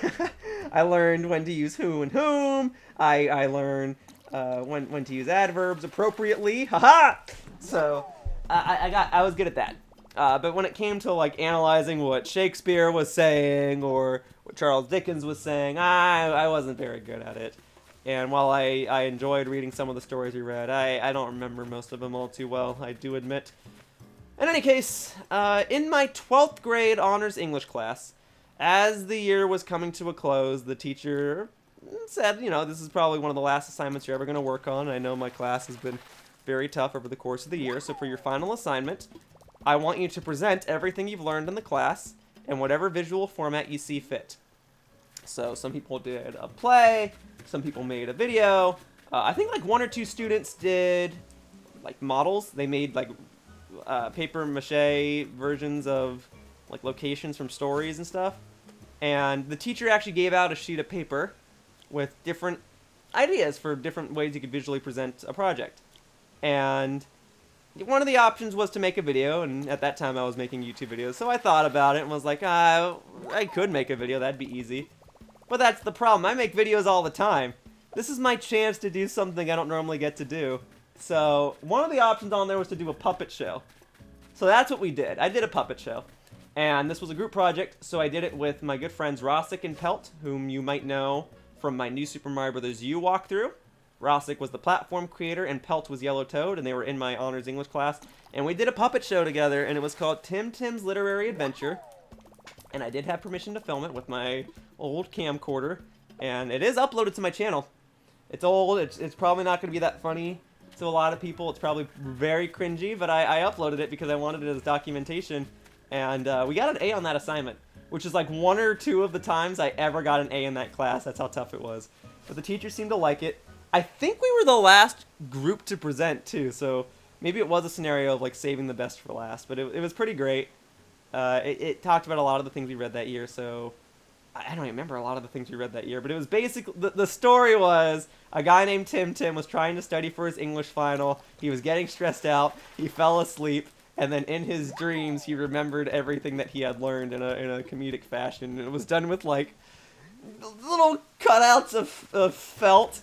I learned when to use who and whom. I learned when to use adverbs appropriately. Haha! So, I was good at that. But when it came to, like, analyzing what Shakespeare was saying or what Charles Dickens was saying, I wasn't very good at it. And while I enjoyed reading some of the stories we read, I don't remember most of them all too well, I do admit. In any case, in my 12th grade honors English class, as the year was coming to a close, the teacher said, you know, this is probably one of the last assignments you're ever going to work on. I know my class has been very tough over the course of the year, so for your final assignment, I want you to present everything you've learned in the class in whatever visual format you see fit. So some people did a play, some people made a video. I think like 1 or 2 students did like models. They made like paper mache versions of like locations from stories and stuff. And the teacher actually gave out a sheet of paper with different ideas for different ways you could visually present a project. And one of the options was to make a video, and at that time I was making YouTube videos, so I thought about it and was like, I could make a video, that'd be easy. But that's the problem, I make videos all the time. This is my chance to do something I don't normally get to do. So, one of the options on there was to do a puppet show. So that's what we did. I did a puppet show. And this was a group project, so I did it with my good friends Rossick and Pelt, whom you might know from my new Super Mario Bros. U walkthrough. Rossick was the platform creator, and Pelt was Yellow Toad, and they were in my honors English class. And we did a puppet show together, and it was called Tim Tim's Literary Adventure. And I did have permission to film it with my old camcorder, and it is uploaded to my channel. It's old, it's probably not going to be that funny to a lot of people, it's probably very cringy, but I uploaded it because I wanted it as documentation, and we got an A on that assignment, which is like 1 or 2 of the times I ever got an A in that class. That's how tough it was. But the teacher seemed to like it. I think we were the last group to present, too, so maybe it was a scenario of, like, saving the best for last, but it was pretty great. It talked about a lot of the things we read that year, so I don't even remember a lot of the things we read that year, but it was basically, the story was, a guy named Tim Tim was trying to study for his English final, he was getting stressed out, he fell asleep, and then in his dreams, he remembered everything that he had learned in a comedic fashion, and it was done with, like, little cutouts of felt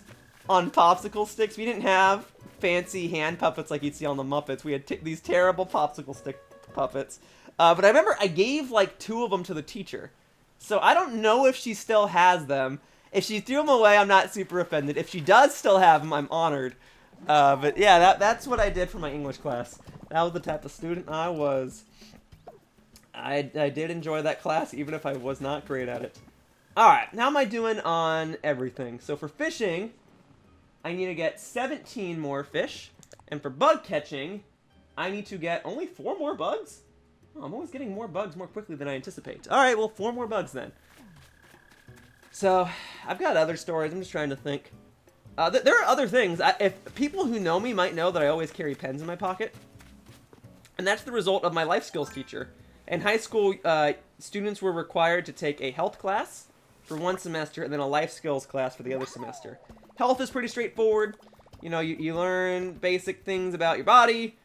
on popsicle sticks. We didn't have fancy hand puppets like you'd see on the Muppets. We had these terrible popsicle stick puppets. But I remember I gave like 2 of them to the teacher. So I don't know if she still has them. If she threw them away, I'm not super offended. If she does still have them, I'm honored. But yeah, that's what I did for my English class. That was the type of student I was. I did enjoy that class, even if I was not great at it. Alright, how am I doing on everything? So for fishing, I need to get 17 more fish. And for bug catching, I need to get only 4 more bugs? Oh, I'm always getting more bugs more quickly than I anticipate. Alright, well, 4 more bugs then. So, I've got other stories. I'm just trying to think. There are other things. If people who know me might know that I always carry pens in my pocket. And that's the result of my life skills teacher. In high school, students were required to take a health class for one semester and then a life skills class for the other semester. Health is pretty straightforward. You know, you learn basic things about your body,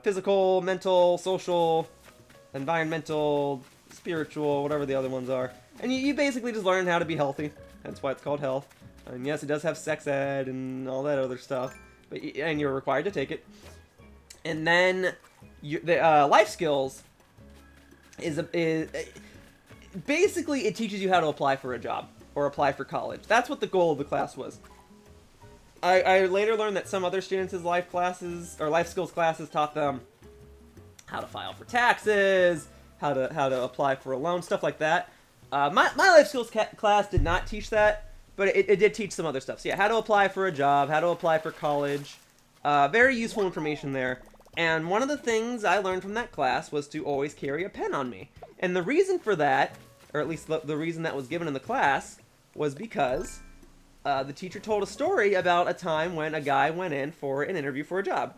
physical, mental, social, environmental, spiritual, whatever the other ones are. And you basically just learn how to be healthy. That's why it's called health. And yes, it does have sex ed and all that other stuff. And you're required to take it. And then the life skills is basically it teaches you how to apply for a job or apply for college. That's what the goal of the class was. I later learned that some other students' life classes or life skills classes taught them how to file for taxes, how to apply for a loan, stuff like that. My life skills class did not teach that, but it did teach some other stuff. So yeah, how to apply for a job, how to apply for college. Very useful information there. And one of the things I learned from that class was to always carry a pen on me. And the reason for that, or at least the reason that was given in the class, was because the teacher told a story about a time when a guy went in for an interview for a job.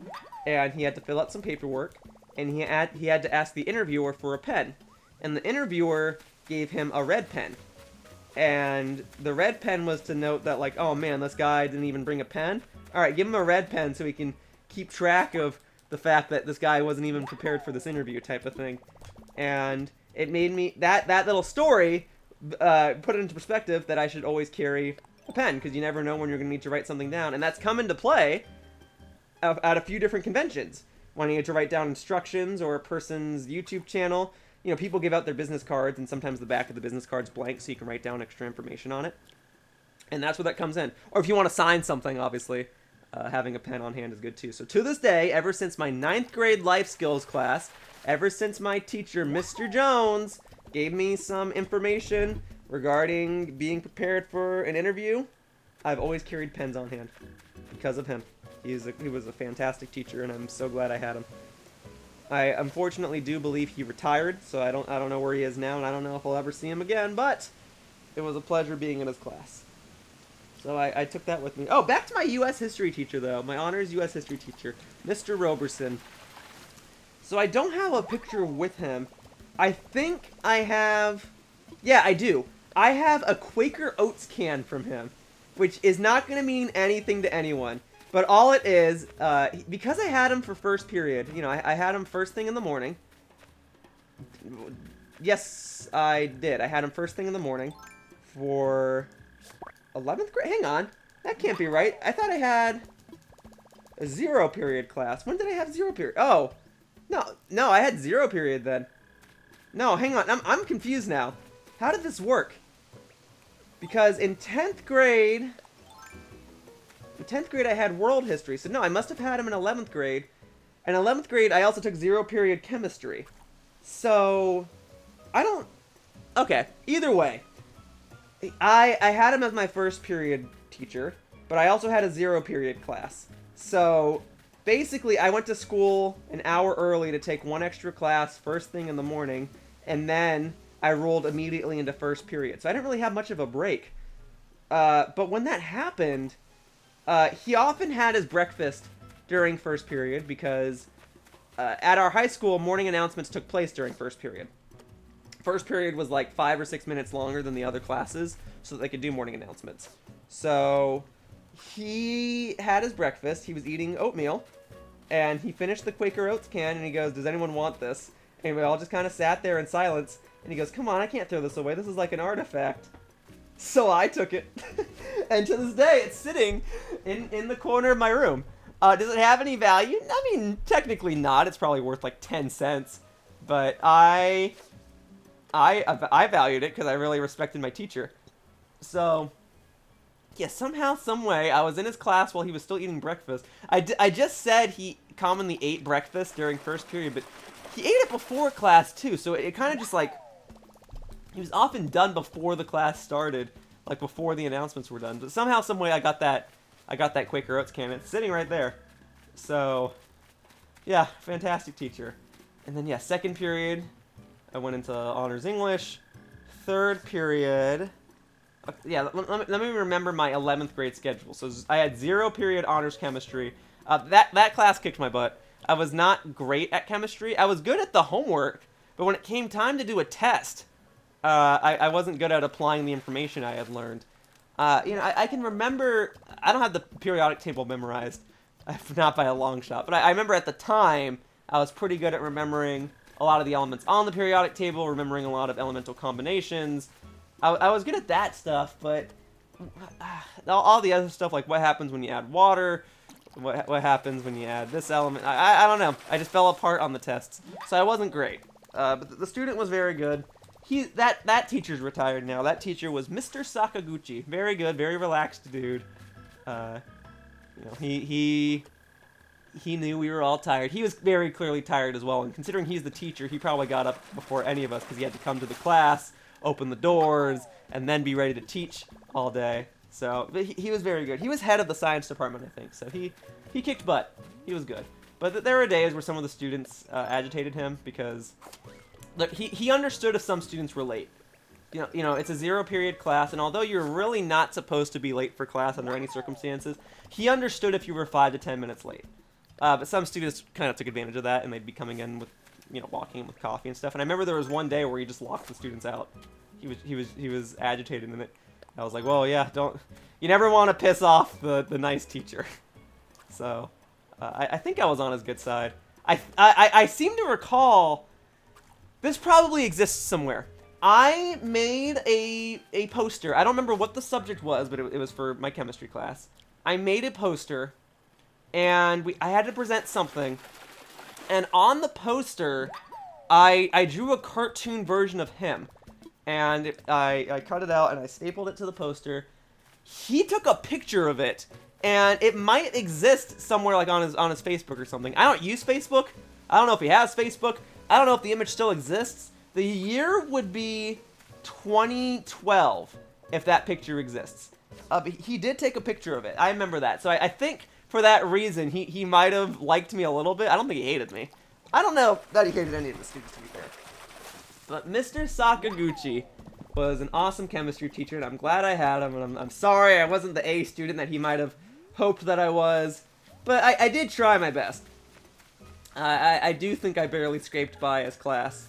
And he had to fill out some paperwork, and he had to ask the interviewer for a pen. And the interviewer gave him a red pen. And the red pen was to note that, like, oh man, this guy didn't even bring a pen. Alright, give him a red pen so he can keep track of the fact that this guy wasn't even prepared for this interview type of thing. And it made me, that little story put it into perspective that I should always carry a pen, because you never know when you're going to need to write something down. And that's come into play at a few different conventions. When you need to write down instructions or a person's YouTube channel. You know, people give out their business cards, and sometimes the back of the business card's blank, so you can write down extra information on it. And that's where that comes in. Or if you want to sign something, obviously, having a pen on hand is good too. So to this day, ever since my 9th grade life skills class, ever since my teacher, Mr. Jones, gave me some information regarding being prepared for an interview, I've always carried pens on hand because of him. He was a fantastic teacher, and I'm so glad I had him. I unfortunately do believe he retired, so I don't know where he is now, and I don't know if I'll ever see him again, but it was a pleasure being in his class. So I took that with me. Oh, back to my U.S. history teacher, though. My honors U.S. history teacher, Mr. Roberson. So I don't have a picture with him. I think I have... Yeah, I do. I have a Quaker Oats can from him, which is not going to mean anything to anyone. But all it is, because I had him for first period, you know, I had him first thing in the morning. Yes, I did. I had him first thing in the morning for 11th grade. Hang on. That can't be right. I thought I had a 0 period class. When did I have 0 period? Oh, no, I had 0 period then. No, hang on. I'm confused now. How did this work? Because in 10th grade... In 10th grade, I had world history, so no, I must have had him in 11th grade. In 11th grade, I also took 0 period chemistry. So, I don't... Okay, either way. I had him as my first period teacher, but I also had a 0 period class. So, basically, I went to school an hour early to take one extra class first thing in the morning, and then I rolled immediately into first period. So I didn't really have much of a break. But when that happened... he often had his breakfast during first period because at our high school, morning announcements took place during first period. First period was like 5 or 6 minutes longer than the other classes so that they could do morning announcements. So he had his breakfast. He was eating oatmeal, and he finished the Quaker Oats can, and he goes, "Does anyone want this?" And we all just kind of sat there in silence, and he goes, "Come on, I can't throw this away. This is like an artifact." So I took it, and to this day, it's sitting in the corner of my room. Does it have any value? I mean, technically not. It's probably worth like 10 cents. But I valued it because I really respected my teacher. So, yeah, somehow, some way, I was in his class while he was still eating breakfast. I just said he commonly ate breakfast during first period, but he ate it before class, too. So it kind of just like... He was often done before the class started, like before the announcements were done. But somehow, some way, I got that Quaker Oats can. It's sitting right there. So, yeah, fantastic teacher. And then, yeah, second period, I went into honors English. Third period, yeah, let me remember my 11th grade schedule. So I had 0 period honors chemistry. That class kicked my butt. I was not great at chemistry. I was good at the homework. But when it came time to do a test, I wasn't good at applying the information I had learned. I can remember, I don't have the periodic table memorized, not by a long shot, but I remember at the time, I was pretty good at remembering a lot of the elements on the periodic table, remembering a lot of elemental combinations. I was good at that stuff, but all the other stuff, like what happens when you add water, what happens when you add this element, I don't know. I just fell apart on the tests, so I wasn't great. But the student was very good. That teacher's retired now. That teacher was Mr. Sakaguchi. Very good, very relaxed dude. He knew we were all tired. He was very clearly tired as well, and considering he's the teacher, he probably got up before any of us because he had to come to the class, open the doors, and then be ready to teach all day. So he was very good. He was head of the science department, I think, so he kicked butt. He was good. But there were days where some of the students agitated him because he understood if some students were late. You know, it's a 0-period class, and although you're really not supposed to be late for class under any circumstances, he understood if you were 5 to 10 minutes late. But some students kind of took advantage of that, and they'd be coming in with, walking in with coffee and stuff. And I remember there was one day where he just locked the students out. He was agitated in it. I was like, well, yeah, you never want to piss off the nice teacher. So, I think I was on his good side. I seem to recall, this probably exists somewhere. I made a poster. I don't remember what the subject was, but it was for my chemistry class. I made a poster, and I had to present something. And on the poster, I drew a cartoon version of him. And I cut it out, and I stapled it to the poster. He took a picture of it, and it might exist somewhere like on his Facebook or something. I don't use Facebook. I don't know if he has Facebook. I don't know if the image still exists. The year would be 2012 if that picture exists. But he did take a picture of it. I remember that. So I think for that reason, he might have liked me a little bit. I don't think he hated me. I don't know that he hated any of the students, to be fair. But Mr. Sakaguchi was an awesome chemistry teacher, and I'm glad I had him. And I'm sorry I wasn't the A student that he might have hoped that I was. But I did try my best. I do think I barely scraped by his class.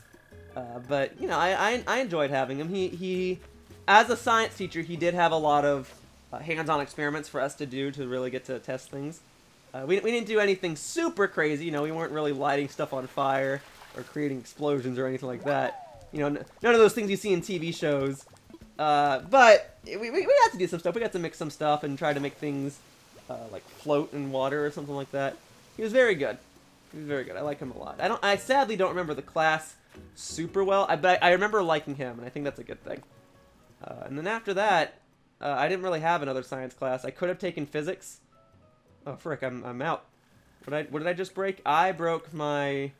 But, I enjoyed having him. He, as a science teacher, he did have a lot of hands-on experiments for us to do to really get to test things. We didn't do anything super crazy. We weren't really lighting stuff on fire or creating explosions or anything like that. None of those things you see in TV shows. But we got to do some stuff. We got to mix some stuff and try to make things like float in water or something like that. He was very good. He was very good. I like him a lot. I sadly don't remember the class super well, but I remember liking him, and I think that's a good thing. And then after that, I didn't really have another science class. I could have taken physics. Oh frick, I'm out. What did I just break? I broke my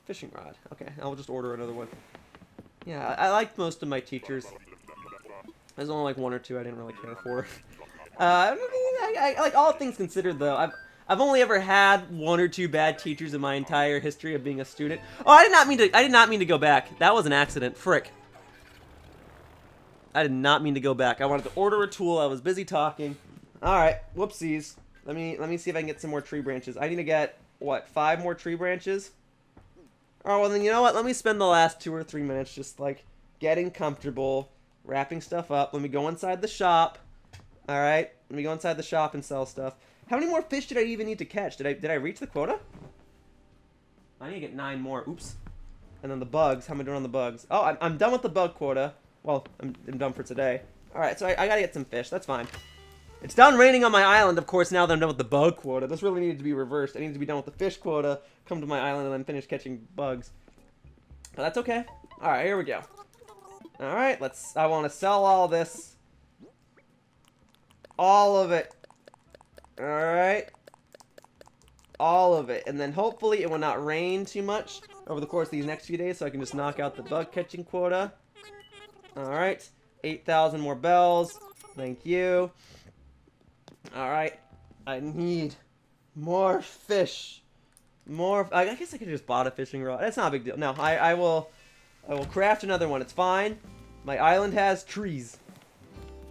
fishing rod. Okay, I'll just order another one. Yeah, I liked most of my teachers. There's only like one or two I didn't really care for. I like all things considered, though. I've only ever had one or two bad teachers in my entire history of being a student. Oh, I did not mean to go back. That was an accident. Frick. I did not mean to go back. I wanted to order a tool. I was busy talking. All right. Whoopsies. Let me see if I can get some more tree branches. I need to get what, 5 more tree branches? Oh, well then you know what? Let me spend the last 2 or 3 minutes just like getting comfortable, wrapping stuff up. Let me go inside the shop. All right. Let me go inside the shop and sell stuff. How many more fish did I even need to catch? Did I reach the quota? I need to get 9 more. Oops. And then the bugs. How am I doing on the bugs? Oh, I'm done with the bug quota. Well, I'm done for today. All right, so I gotta get some fish. That's fine. It's done raining on my island, of course, now that I'm done with the bug quota. This really needed to be reversed. I needed to be done with the fish quota, come to my island, and then finish catching bugs. But that's okay. All right, here we go. All right, I want to sell all this. All of it. All right. All of it. And then hopefully it will not rain too much over the course of these next few days so I can just knock out the bug catching quota. All right. 8,000 more bells. Thank you. All right. I need more fish. More. I guess I could just bought a fishing rod. That's not a big deal. No, I will craft another one. It's fine. My island has trees.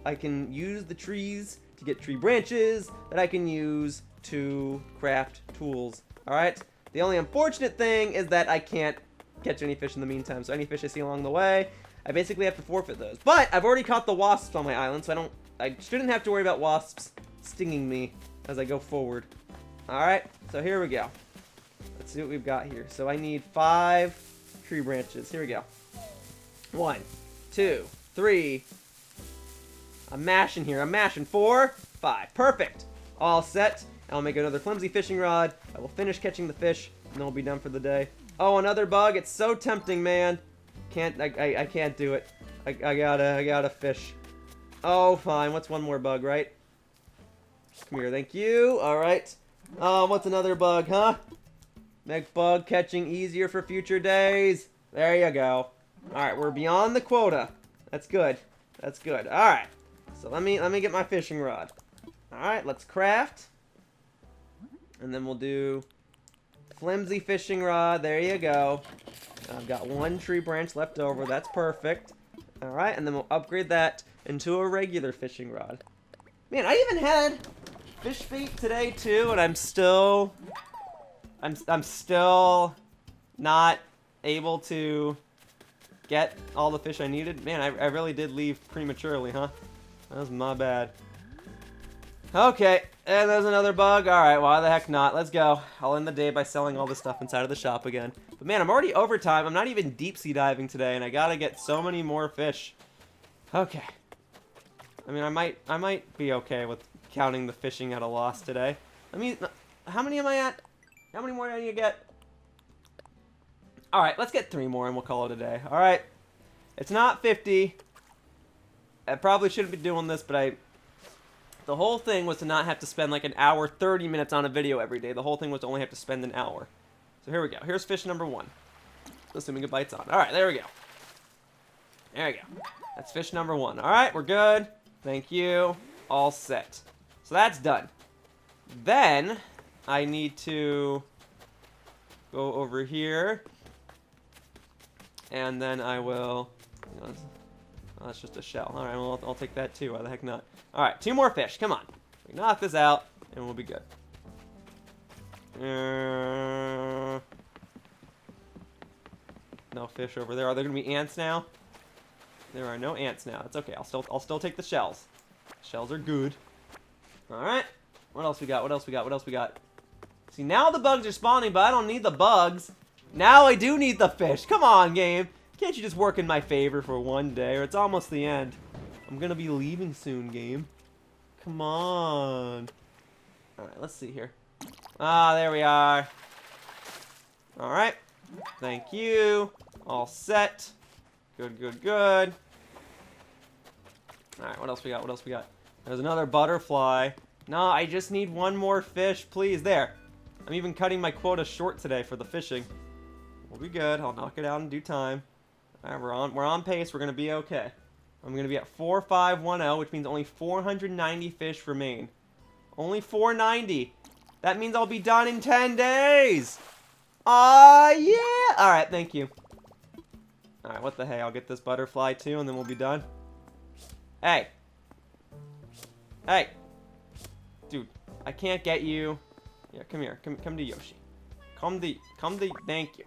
I can use the trees to get tree branches that I can use to craft tools. All right. The only unfortunate thing is that I can't catch any fish in the meantime. So any fish I see along the way, I basically have to forfeit those. But I've already caught the wasps on my island, so I shouldn't have to worry about wasps stinging me as I go forward. Alright, so here we go. Let's see what we've got here. So I need 5 tree branches. Here we go. 1, 2, 3. I'm mashing here. I'm mashing. 4, 5. Perfect. All set. I'll make another flimsy fishing rod. I will finish catching the fish, and then we'll be done for the day. Oh, another bug. It's so tempting, man. I can't do it. I gotta fish. Oh, fine. What's one more bug, right? Come here. Thank you. All right. What's another bug, huh? Make bug catching easier for future days. There you go. All right, we're beyond the quota. That's good. That's good. All right. So let me get my fishing rod. All right, let's craft. And then we'll do flimsy fishing rod. There you go. I've got 1 tree branch left over. That's perfect. All right, and then we'll upgrade that into a regular fishing rod. Man, I even had fish bait today too, and I'm still not able to get all the fish I needed. Man, I really did leave prematurely, huh? That was my bad. Okay, and there's another bug. Alright, why the heck not? Let's go. I'll end the day by selling all this stuff inside of the shop again. But man, I'm already overtime. I'm not even deep sea diving today, and I gotta get so many more fish. Okay. I mean, I might be okay with counting the fishing at a loss today. How many am I at? How many more do I need to get? Alright, let's get 3 more and we'll call it a day. Alright. It's not 50. I probably shouldn't be doing this, but the whole thing was to not have to spend like an hour, 30 minutes on a video every day. The whole thing was to only have to spend an hour. So here we go. Here's fish number 1. Assuming it bites on. Alright, there we go. There we go. That's fish number 1. Alright, we're good. Thank you. All set. So that's done. Then I need to go over here. And then I will... Oh, that's just a shell. Alright, well, I'll take that too. Why the heck not? Alright, 2 more fish. Come on. We knock this out, and we'll be good. No fish over there. Are there going to be ants now? There are no ants now. That's okay. I'll still take the shells. Shells are good. Alright. What else we got? What else we got? What else we got? See, now the bugs are spawning, but I don't need the bugs. Now I do need the fish. Come on, game. Can't you just work in my favor for one day? Or it's almost the end. I'm gonna be leaving soon, game. Come on. Alright, let's see here. Ah, there we are. Alright. Thank you. All set. Good, good, good. Alright, what else we got? What else we got? There's another butterfly. No, I just need 1 more fish, please. There. I'm even cutting my quota short today for the fishing. We'll be good. I'll knock it out in due time. Alright, we're on pace. We're gonna be okay. I'm gonna be at 4510, which means only 490 fish remain. Only 490. That means I'll be done in 10 days. Yeah. Alright, thank you. Alright, what the hey? I'll get this butterfly too, and then we'll be done. Hey. Hey. Dude, I can't get you. Yeah, come here. Come to Yoshi. Come to, thank you.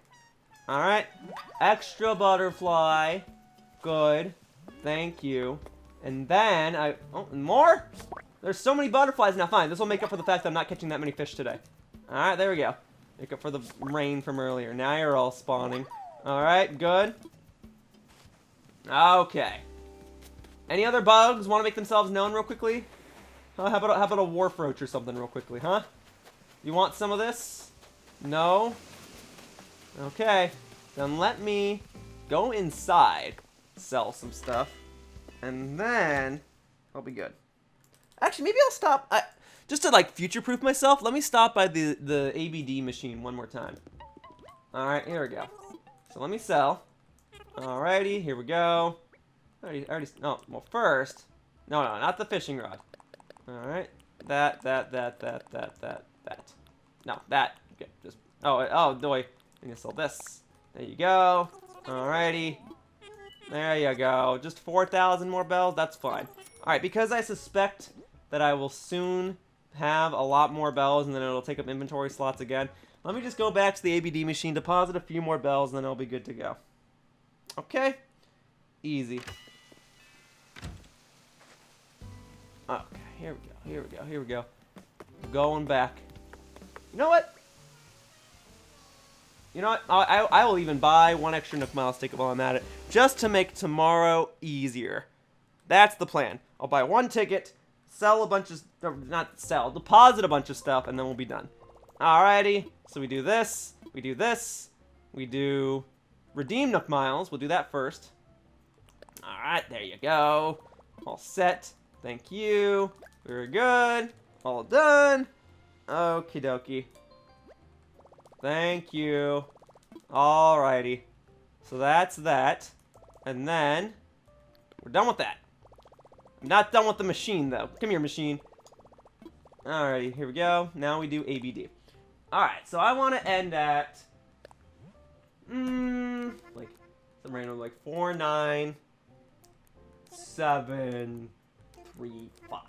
Alright. Extra butterfly. Good. Thank you. And then oh, more? There's so many butterflies now. Fine, this will make up for the fact that I'm not catching that many fish today. Alright, there we go. Make up for the rain from earlier. Now you're all spawning. Alright, good. Okay. Any other bugs want to make themselves known real quickly? How about a wharf roach or something real quickly, huh? You want some of this? No? Okay. Then let me go inside, sell some stuff, and then I'll be good. Actually, maybe I'll stop. Just to like future-proof myself, let me stop by the ABD machine one more time. Alright, here we go. So let me sell. Alrighty, here we go. No, well first. No, not the fishing rod. Alright. That. No, that. Okay, just. Oh, boy. I'm gonna sell this. There you go. Alrighty. There you go. Just 4,000 more bells. That's fine. Alright, because I suspect that I will soon have a lot more bells, and then it'll take up inventory slots again. Let me just go back to the ABD machine, deposit a few more bells, and then it'll be good to go. Okay? Easy. Okay, here we go, here we go, here we go. Going back. You know what? You know what? I will even buy one extra Nook Miles ticket while I'm at it, just to make tomorrow easier. That's the plan. I'll buy one ticket, sell a bunch of, not sell, deposit a bunch of stuff, and then we'll be done. Alrighty, so we do this, we do this, we do redeem Nook Miles. We'll do that first. Alright, there you go. All set. Thank you. Very good. All done. Okie dokie. Thank you. Alrighty. So that's that. And then, we're done with that. I'm not done with the machine, though. Come here, machine. Alrighty, here we go. Now we do ABD. Alright, so I want to end at... like, some random, like, 49735.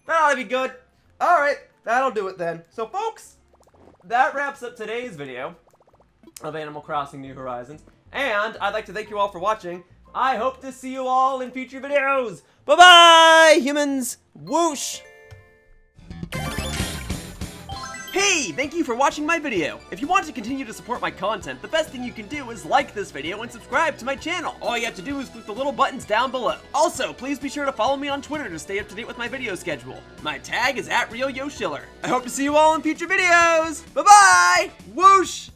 That ought to be good. Alright, that'll do it then. So, folks, that wraps up today's video of Animal Crossing New Horizons. And I'd like to thank you all for watching. I hope to see you all in future videos. Bye-bye, humans. Whoosh. Hey, thank you for watching my video. If you want to continue to support my content, the best thing you can do is like this video and subscribe to my channel. All you have to do is click the little buttons down below. Also, please be sure to follow me on Twitter to stay up to date with my video schedule. My tag is @RealYoshiller. I hope to see you all in future videos. Bye-bye! Whoosh!